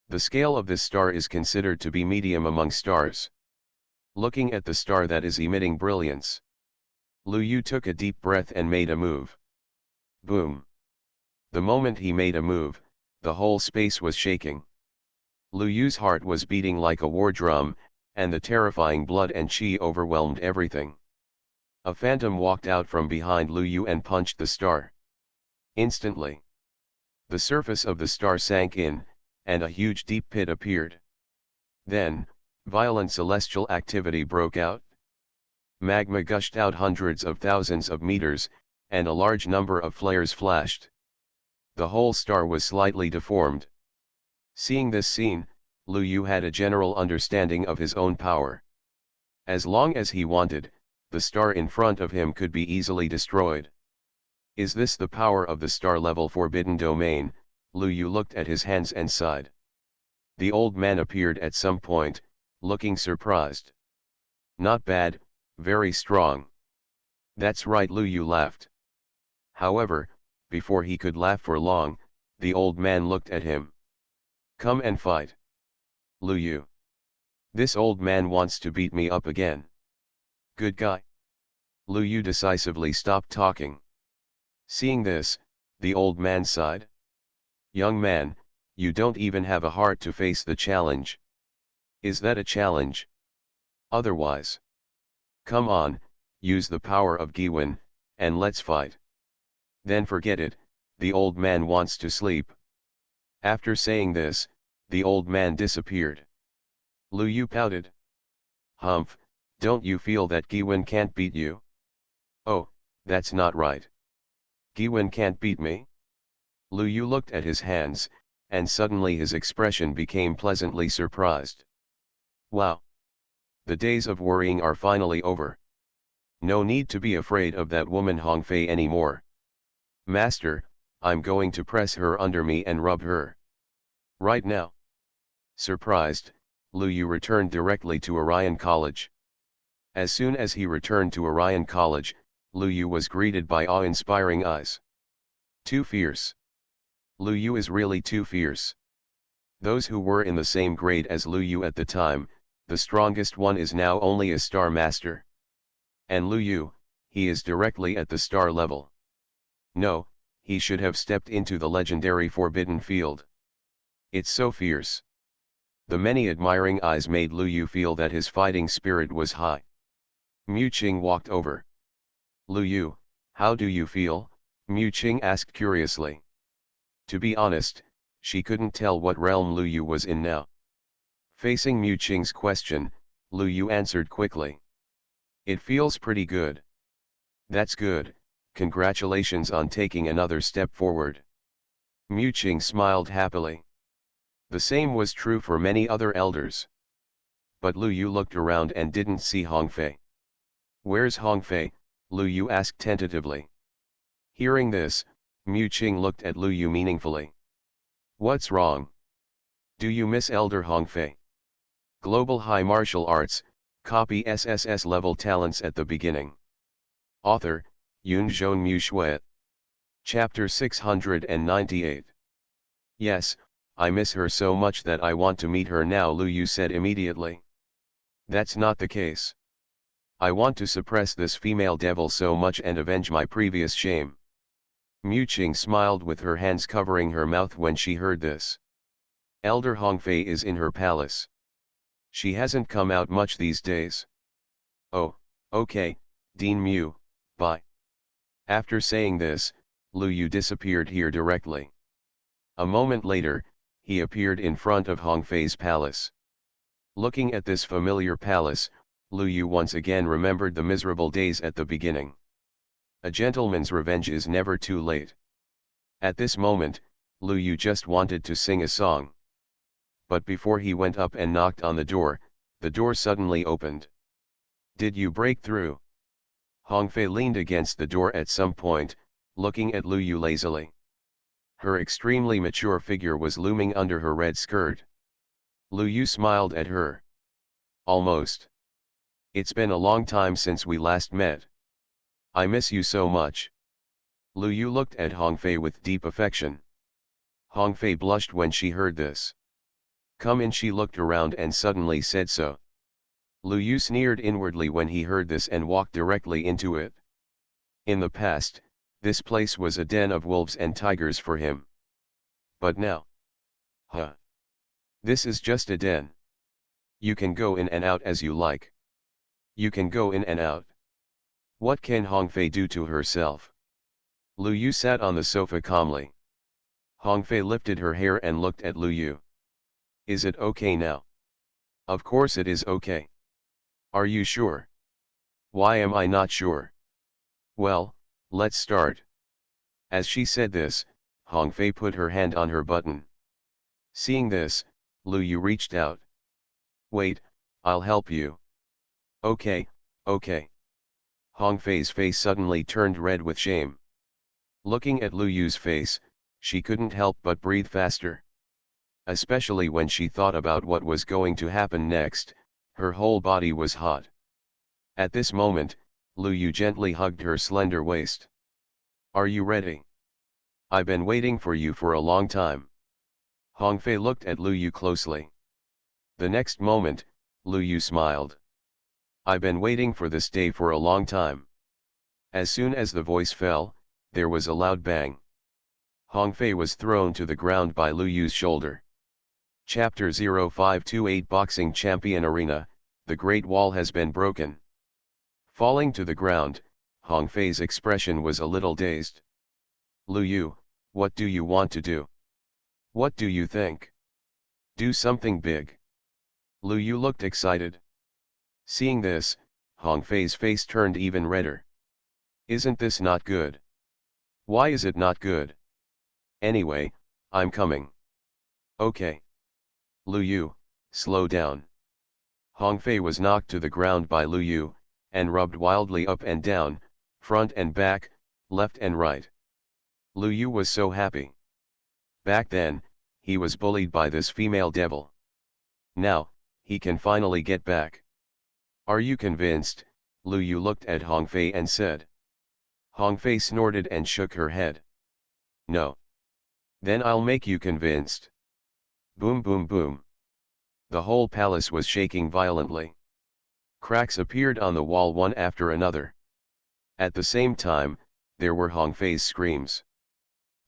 The scale of this star is considered to be medium among stars. Looking at the star that is emitting brilliance, Lu Yu took a deep breath and made a move. Boom. The moment he made a move, the whole space was shaking. Lu Yu's heart was beating like a war drum, and the terrifying blood and chi overwhelmed everything. A phantom walked out from behind Lu Yu and punched the star. Instantly, the surface of the star sank in, and a huge deep pit appeared. Then, violent celestial activity broke out. Magma gushed out hundreds of thousands of meters, and a large number of flares flashed. The whole star was slightly deformed. Seeing this scene, Lu Yu had a general understanding of his own power. As long as he wanted, the star in front of him could be easily destroyed. Is this the power of the star level forbidden domain? Lu Yu looked at his hands and sighed. The old man appeared at some point, looking surprised. Not bad, very strong. That's right, Lu Yu laughed. However, before he could laugh for long, the old man looked at him. Come and fight. Lu Yu. This old man wants to beat me up again. Good guy. Lu Yu decisively stopped talking. Seeing this, the old man sighed. Young man, you don't even have a heart to face the challenge. Is that a challenge? Otherwise. Come on, use the power of Giwen, and let's fight. Then forget it, the old man wants to sleep. After saying this, the old man disappeared. Lu Yu pouted. Humph, don't you feel that Giwen can't beat you? Oh, that's not right. Giwen can't beat me? Lu Yu looked at his hands, and suddenly his expression became pleasantly surprised. Wow! The days of worrying are finally over. No need to be afraid of that woman Hongfei anymore. Master, I'm going to press her under me and rub her. Right now. Surprised, Lu Yu returned directly to Orion College. As soon as he returned to Orion College, Lu Yu was greeted by awe-inspiring eyes. Too fierce. Lu Yu is really too fierce. Those who were in the same grade as Lu Yu at the time, the strongest one is now only a star master. And Lu Yu, he is directly at the star level. No, he should have stepped into the legendary forbidden field. It's so fierce. The many admiring eyes made Lu Yu feel that his fighting spirit was high. Mu Qing walked over. Lu Yu, how do you feel? Mu Qing asked curiously. To be honest, she couldn't tell what realm Lu Yu was in now. Facing Mu Qing's question, Lu Yu answered quickly. It feels pretty good. That's good, congratulations on taking another step forward. Mu Qing smiled happily. The same was true for many other elders. But Lu Yu looked around and didn't see Hongfei. Where's Hongfei? Lu Yu asked tentatively. Hearing this, Mu Qing looked at Lu Yu meaningfully. What's wrong? Do you miss Elder Hongfei? Global High Martial Arts, copy SSS-level talents at the beginning. Author, Yunzhong Mu Shui. Chapter 698. Yes, I miss her so much that I want to meet her now, Lu Yu said immediately. That's not the case. I want to suppress this female devil so much and avenge my previous shame. Mu Qing smiled with her hands covering her mouth when she heard this. Elder Hongfei is in her palace. She hasn't come out much these days. Oh, okay, Dean Mu, bye. After saying this, Lu Yu disappeared here directly. A moment later, he appeared in front of Hongfei's palace. Looking at this familiar palace, Lu Yu once again remembered the miserable days at the beginning. A gentleman's revenge is never too late. At this moment, Lu Yu just wanted to sing a song. But before he went up and knocked on the door suddenly opened. Did you break through? Hongfei leaned against the door at some point, looking at Lu Yu lazily. Her extremely mature figure was looming under her red skirt. Lu Yu smiled at her. Almost. It's been a long time since we last met. I miss you so much. Lu Yu looked at Hongfei with deep affection. Hongfei blushed when she heard this. Come in, she looked around and suddenly said so. Lu Yu sneered inwardly when he heard this and walked directly into it. In the past, this place was a den of wolves and tigers for him. But now? This is just a den. You can go in and out as you like. You can go in and out. What can Hongfei do to herself? Lu Yu sat on the sofa calmly. Hongfei lifted her hair and looked at Lu Yu. Is it okay now? Of course it is okay. Are you sure? Why am I not sure? Well, let's start. As she said this, Hongfei put her hand on her button. Seeing this, Lu Yu reached out. Wait, I'll help you. Okay, okay. Hongfei's face suddenly turned red with shame. Looking at Lu Yu's face, she couldn't help but breathe faster. Especially when she thought about what was going to happen next, her whole body was hot. At this moment, Lu Yu gently hugged her slender waist. Are you ready? I've been waiting for you for a long time. Hongfei looked at Lu Yu closely. The next moment, Lu Yu smiled. I've been waiting for this day for a long time. As soon as the voice fell, there was a loud bang. Hongfei was thrown to the ground by Lu Yu's shoulder. Chapter 0528 Boxing Champion Arena, the Great Wall has been broken. Falling to the ground, Hongfei's expression was a little dazed. Lu Yu, what do you want to do? What do you think? Do something big. Lu Yu looked excited. Seeing this, Hongfei's face turned even redder. Isn't this not good? Why is it not good? Anyway, I'm coming. Okay. Lu Yu, slow down. Hongfei was knocked to the ground by Lu Yu, and rubbed wildly up and down, front and back, left and right. Lu Yu was so happy. Back then, he was bullied by this female devil. Now, he can finally get back. Are you convinced? Lu Yu looked at Hongfei and said. Hongfei snorted and shook her head. No. Then I'll make you convinced. Boom boom boom. The whole palace was shaking violently. Cracks appeared on the wall one after another. At the same time, there were Hongfei's screams.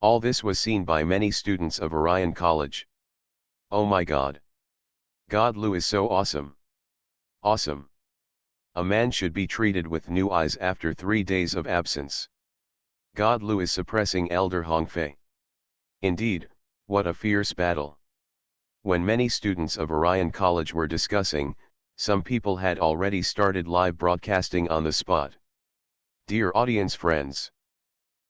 All this was seen by many students of Orion College. Oh my god. God, Lu is so awesome. Awesome. A man should be treated with new eyes after 3 days of absence. God, Lu is suppressing Elder Hongfei. Indeed, what a fierce battle. When many students of Orion College were discussing, some people had already started live broadcasting on the spot. Dear audience friends,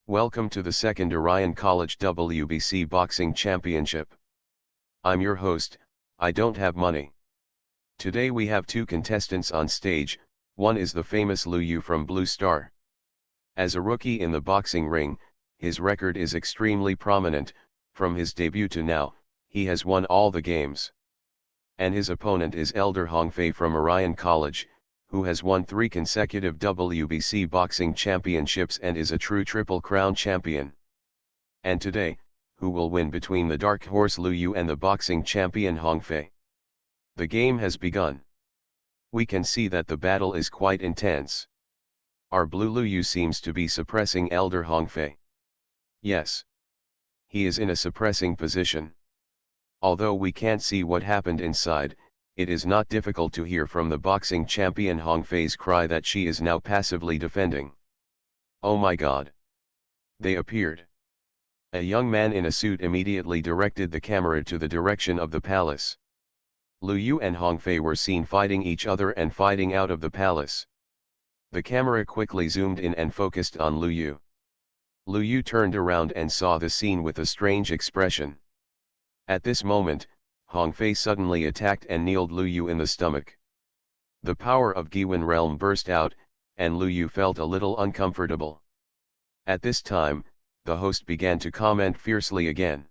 welcome to the second Orion College WBC Boxing Championship. I'm your host, I don't have money. Today we have two contestants on stage. One is the famous Lu Yu from Blue Star. As a rookie in the boxing ring, his record is extremely prominent. From his debut to now, he has won all the games. And his opponent is Elder Hongfei from Orion College, who has won 3 consecutive WBC boxing championships and is a true Triple Crown champion. And today, who will win between the dark horse Lu Yu and the boxing champion Hongfei? The game has begun. We can see that the battle is quite intense. Our blue Lu Yu seems to be suppressing Elder Hongfei. Yes. He is in a suppressing position. Although we can't see what happened inside, it is not difficult to hear from the boxing champion Hongfei's cry that she is now passively defending. Oh my god. They appeared. A young man in a suit immediately directed the camera to the direction of the palace. Lu Yu and Hongfei were seen fighting each other and fighting out of the palace. The camera quickly zoomed in and focused on Lu Yu. Lu Yu turned around and saw the scene with a strange expression. At this moment, Hongfei suddenly attacked and kneeled Lu Yu in the stomach. The power of Giwen realm burst out, and Lu Yu felt a little uncomfortable. At this time, the host began to comment fiercely again.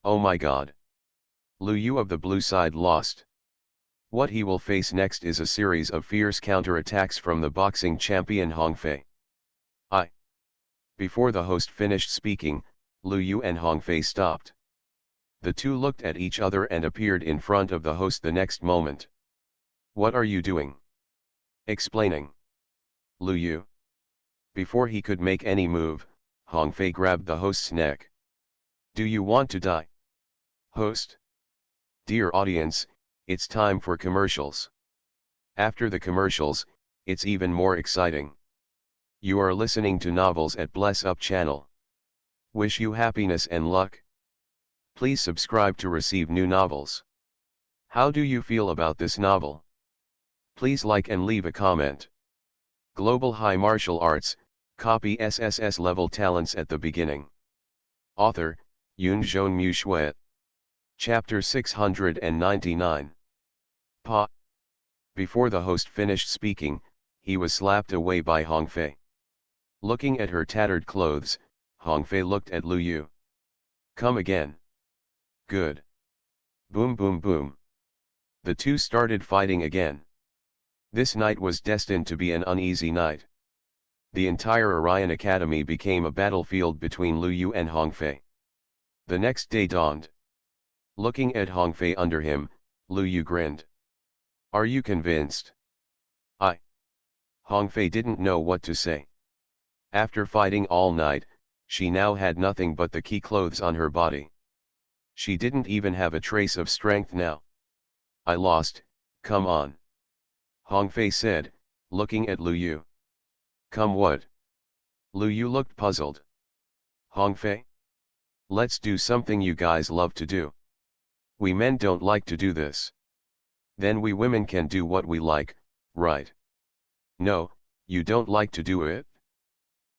Oh my god. Lu Yu of the blue side lost. What he will face next is a series of fierce counter-attacks from the boxing champion Hongfei. Before the host finished speaking, Lu Yu and Hongfei stopped. The two looked at each other and appeared in front of the host the next moment. What are you doing? Explaining. Lu Yu. Before he could make any move, Hongfei grabbed the host's neck. Do you want to die? Host. Dear audience, it's time for commercials. After the commercials, it's even more exciting. You are listening to Novels at Bless Up channel. Wish you happiness and luck. Please subscribe to receive new novels. How do you feel about this novel? Please like and leave a comment. Global High Martial Arts, copy SSS-level talents at the beginning. Author, Yunzhong Mu Shui. Chapter 699. Pa. Before the host finished speaking, he was slapped away by Hongfei. Looking at her tattered clothes, Hongfei looked at Lu Yu. Come again. Good. Boom boom boom. The two started fighting again. This night was destined to be an uneasy night. The entire Orion Academy became a battlefield between Lu Yu and Hongfei. The next day dawned. Looking at Hongfei under him, Lu Yu grinned. Are you convinced? Hongfei didn't know what to say. After fighting all night, she now had nothing but the key clothes on her body. She didn't even have a trace of strength now. I lost, come on. Hongfei said, looking at Lu Yu. Come what? Lu Yu looked puzzled. Hongfei? Let's do something you guys love to do. We men don't like to do this. Then we women can do what we like, right? No, you don't like to do it?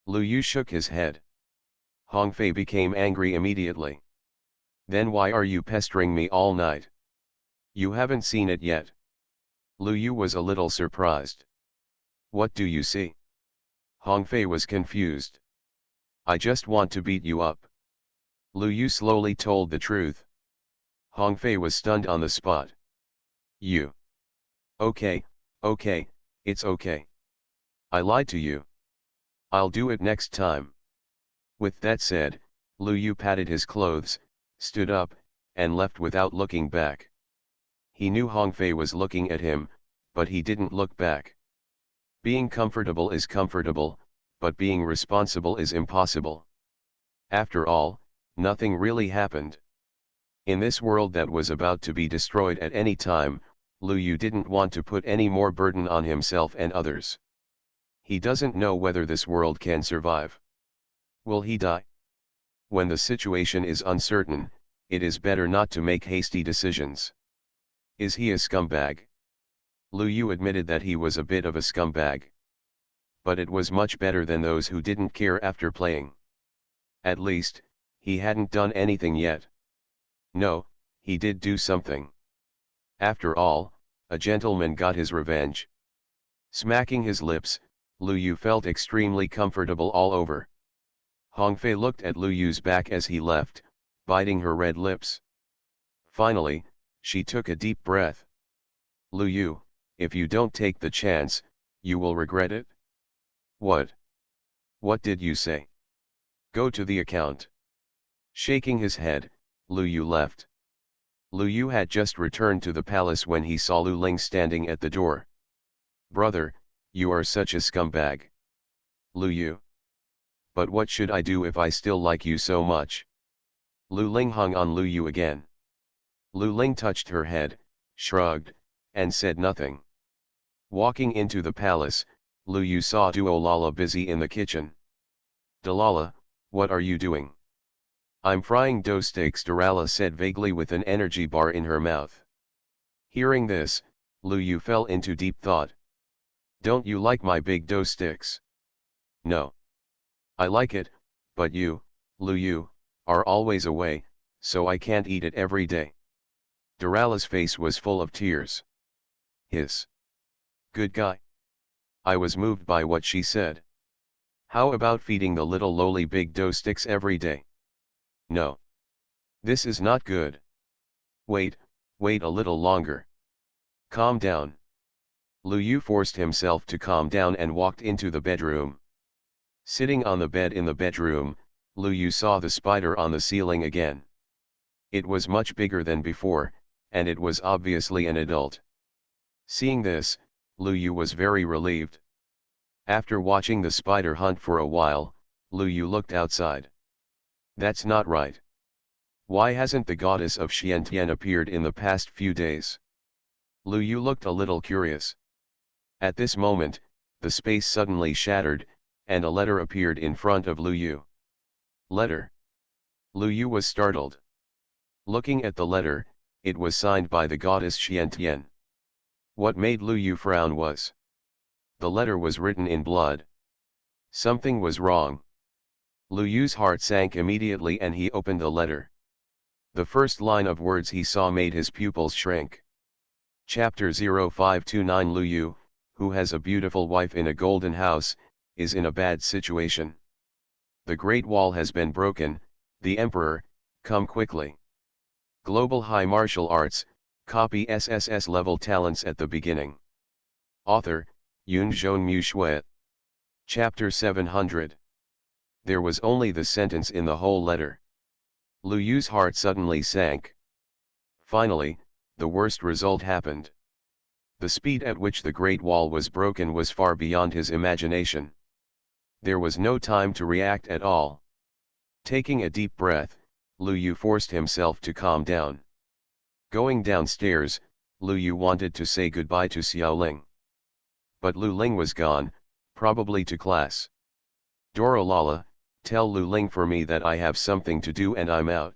Lu Yu shook his head. Hongfei became angry immediately. Then why are you pestering me all night? You haven't seen it yet. Lu Yu was a little surprised. What do you see? Hongfei was confused. I just want to beat you up. Lu Yu slowly told the truth. Hongfei was stunned on the spot. You. Okay, it's okay. I lied to you. I'll do it next time. With that said, Lu Yu patted his clothes, stood up, and left without looking back. He knew Hongfei was looking at him, but he didn't look back. Being comfortable is comfortable, but being responsible is impossible. After all, nothing really happened. In this world that was about to be destroyed at any time, Lu Yu didn't want to put any more burden on himself and others. He doesn't know whether this world can survive. Will he die? When the situation is uncertain, it is better not to make hasty decisions. Is he a scumbag? Lu Yu admitted that he was a bit of a scumbag. But it was much better than those who didn't care after playing. At least, he hadn't done anything yet. No, he did do something. After all, a gentleman got his revenge. Smacking his lips, Lu Yu felt extremely comfortable all over. Hongfei looked at Lu Yu's back as he left, biting her red lips. Finally, she took a deep breath. Lu Yu, if you don't take the chance, you will regret it. What? What did you say? Go to the account. Shaking his head, Lu Yu left. Lu Yu had just returned to the palace when he saw Lu Ling standing at the door. Brother, you are such a scumbag. Lu Yu. But what should I do if I still like you so much? Lu Ling hung on Lu Yu again. Lu Ling touched her head, shrugged, and said nothing. Walking into the palace, Lu Yu saw Duolala busy in the kitchen. Dalala, what are you doing? I'm frying dough sticks, Durala said vaguely with an energy bar in her mouth. Hearing this, Lu Yu fell into deep thought. Don't you like my big dough sticks? No. I like it, but you, Lu Yu, are always away, so I can't eat it every day. Durala's face was full of tears. Hiss. Good guy. I was moved by what she said. How about feeding the little lowly big dough sticks every day? No. This is not good. Wait a little longer. Calm down. Lu Yu forced himself to calm down and walked into the bedroom. Sitting on the bed in the bedroom, Lu Yu saw the spider on the ceiling again. It was much bigger than before, and it was obviously an adult. Seeing this, Lu Yu was very relieved. After watching the spider hunt for a while, Lu Yu looked outside. That's not right. Why hasn't the goddess of Xiantian appeared in the past few days? Lu Yu looked a little curious. At this moment, the space suddenly shattered, and a letter appeared in front of Lu Yu. Letter. Lu Yu was startled. Looking at the letter, it was signed by the goddess Xiantian. What made Lu Yu frown was the letter was written in blood. Something was wrong. Lu Yu's heart sank immediately and he opened the letter. The first line of words he saw made his pupils shrink. Chapter 0529 Lu Yu, who has a beautiful wife in a golden house, is in a bad situation. The Great Wall has been broken, the Emperor, come quickly. Global High Martial Arts, copy SSS-level talents at the beginning. Author, Yun Zhong Mu Shui. Chapter 700. There was only the sentence in the whole letter. Lu Yu's heart suddenly sank. Finally, the worst result happened. The speed at which the Great Wall was broken was far beyond his imagination. There was no time to react at all. Taking a deep breath, Lu Yu forced himself to calm down. Going downstairs, Lu Yu wanted to say goodbye to Xiaoling. But Lu Ling was gone, probably to class. Dorolala, tell Lu Ling for me that I have something to do and I'm out.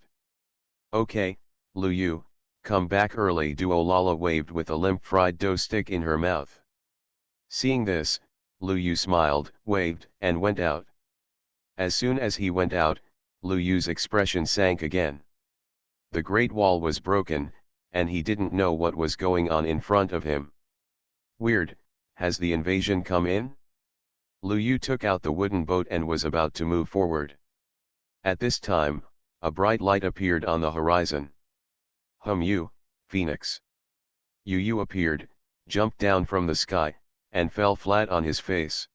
Okay, Lu Yu, come back early. Duolala waved with a limp fried dough stick in her mouth. Seeing this, Lu Yu smiled, waved, and went out. As soon as he went out, Lu Yu's expression sank again. The Great Wall was broken, and he didn't know what was going on in front of him. Weird, has the invasion come in? Lu Yu took out the wooden boat and was about to move forward. At this time, a bright light appeared on the horizon. Yu, Phoenix. Yu appeared, jumped down from the sky, and fell flat on his face.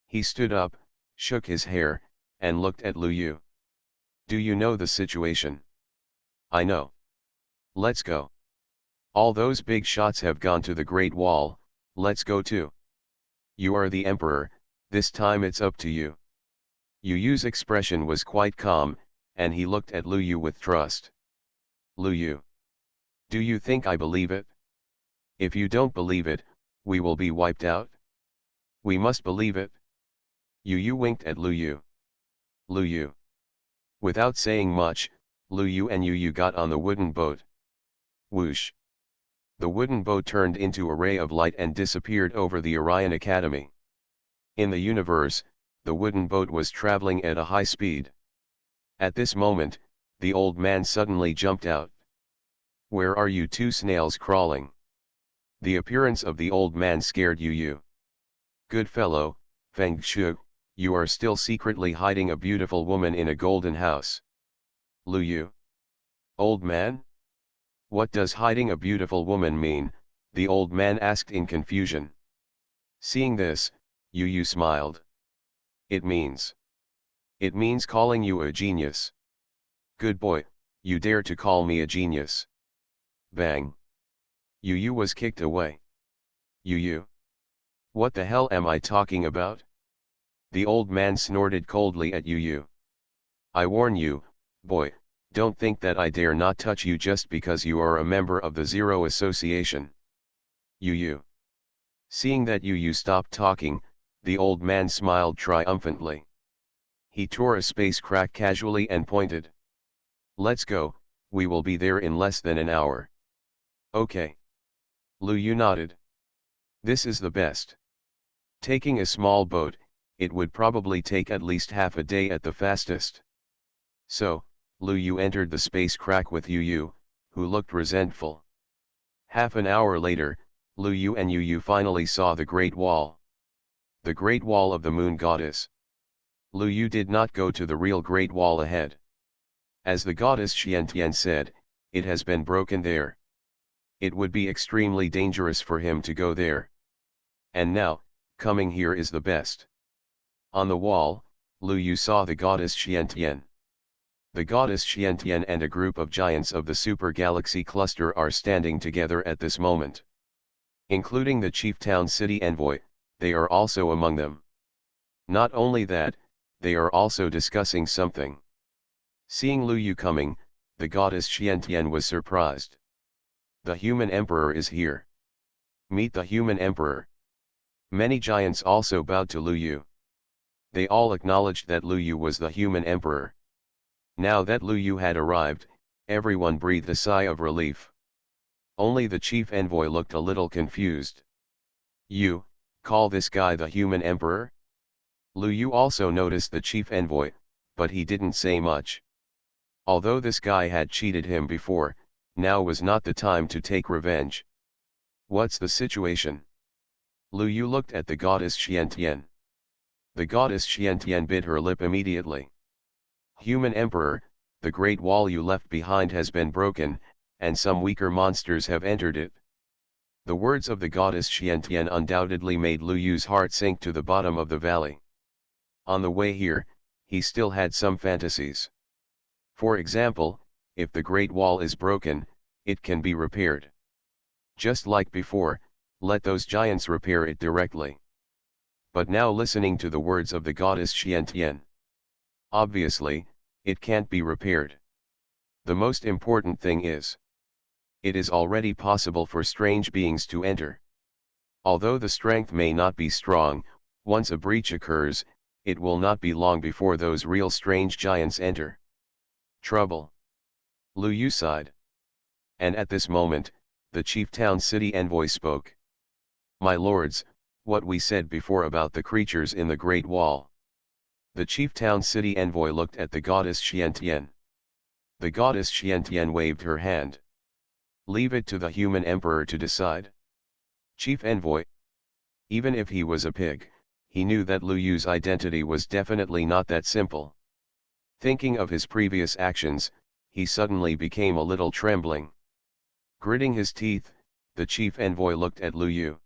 He stood up, shook his hair, and looked at Lu Yu. Do you know the situation? I know. Let's go. All those big shots have gone to the Great Wall, let's go too. You are the Emperor, this time it's up to you. Yu Yu's expression was quite calm, and he looked at Lu Yu with trust. Lu Yu. Do you think I believe it? If you don't believe it, we will be wiped out. We must believe it. Yu Yu winked at Lu Yu. Lu Yu. Without saying much, Lu Yu and Yu Yu got on the wooden boat. Whoosh. The wooden boat turned into a ray of light and disappeared over the Orion Academy. In the universe, the wooden boat was traveling at a high speed. At this moment, the old man suddenly jumped out. Where are you two snails crawling? The appearance of the old man scared Yu Yu. Good fellow, Feng Shu, you are still secretly hiding a beautiful woman in a golden house. Lu Yu. Old man? What does hiding a beautiful woman mean? The old man asked in confusion. Seeing this, Yu Yu smiled. It means calling you a genius. Good boy, you dare to call me a genius. Bang. Yu Yu was kicked away. Yu Yu. What the hell am I talking about? The old man snorted coldly at Yu Yu. I warn you, boy, don't think that I dare not touch you just because you are a member of the Zero Association. Yu Yu. Seeing that Yu Yu stopped talking, the old man smiled triumphantly. He tore a space crack casually and pointed. Let's go, we will be there in less than an hour. Okay. Lu Yu nodded. This is the best. Taking a small boat, it would probably take at least half a day at the fastest. So, Lu Yu entered the space crack with Yu Yu, who looked resentful. Half an hour later, Lu Yu and Yu Yu finally saw the Great Wall. The Great Wall of the Moon Goddess. Lu Yu did not go to the real Great Wall ahead. As the goddess Xiantian said, it has been broken there. It would be extremely dangerous for him to go there. And now, coming here is the best. On the wall, Lu Yu saw the goddess Xiantian. The goddess Xiantian and a group of giants of the super galaxy cluster are standing together at this moment. Including the chief town city envoy, they are also among them. Not only that, they are also discussing something. Seeing Lu Yu coming, the goddess Xiantian was surprised. The human emperor is here. Meet the human emperor. Many giants also bowed to Lu Yu. They all acknowledged that Lu Yu was the human emperor. Now that Lu Yu had arrived, everyone breathed a sigh of relief. Only the chief envoy looked a little confused. You call this guy the human emperor? Lu Yu also noticed the chief envoy, but he didn't say much. Although this guy had cheated him before, now was not the time to take revenge. What's the situation? Lu Yu looked at the goddess Xiantian. The goddess Xiantian bit her lip immediately. Human Emperor, the great wall you left behind has been broken, and some weaker monsters have entered it. The words of the goddess Xiantian undoubtedly made Lu Yu's heart sink to the bottom of the valley. On the way here, he still had some fantasies. For example, if the Great Wall is broken, it can be repaired. Just like before, let those giants repair it directly. But now listening to the words of the goddess Xiantian. Obviously, it can't be repaired. The most important thing is, it is already possible for strange beings to enter. Although the strength may not be strong, once a breach occurs, it will not be long before those real strange giants enter. Trouble. Lu Yu sighed. And at this moment, the chief town city envoy spoke. My lords, what we said before about the creatures in the Great Wall. The chief town city envoy looked at the goddess Xiantian. The goddess Xiantian waved her hand. Leave it to the human emperor to decide. Chief envoy. Even if he was a pig, he knew that Lu Yu's identity was definitely not that simple. Thinking of his previous actions, he suddenly became a little trembling. Gritting his teeth, the chief envoy looked at Lu Yu.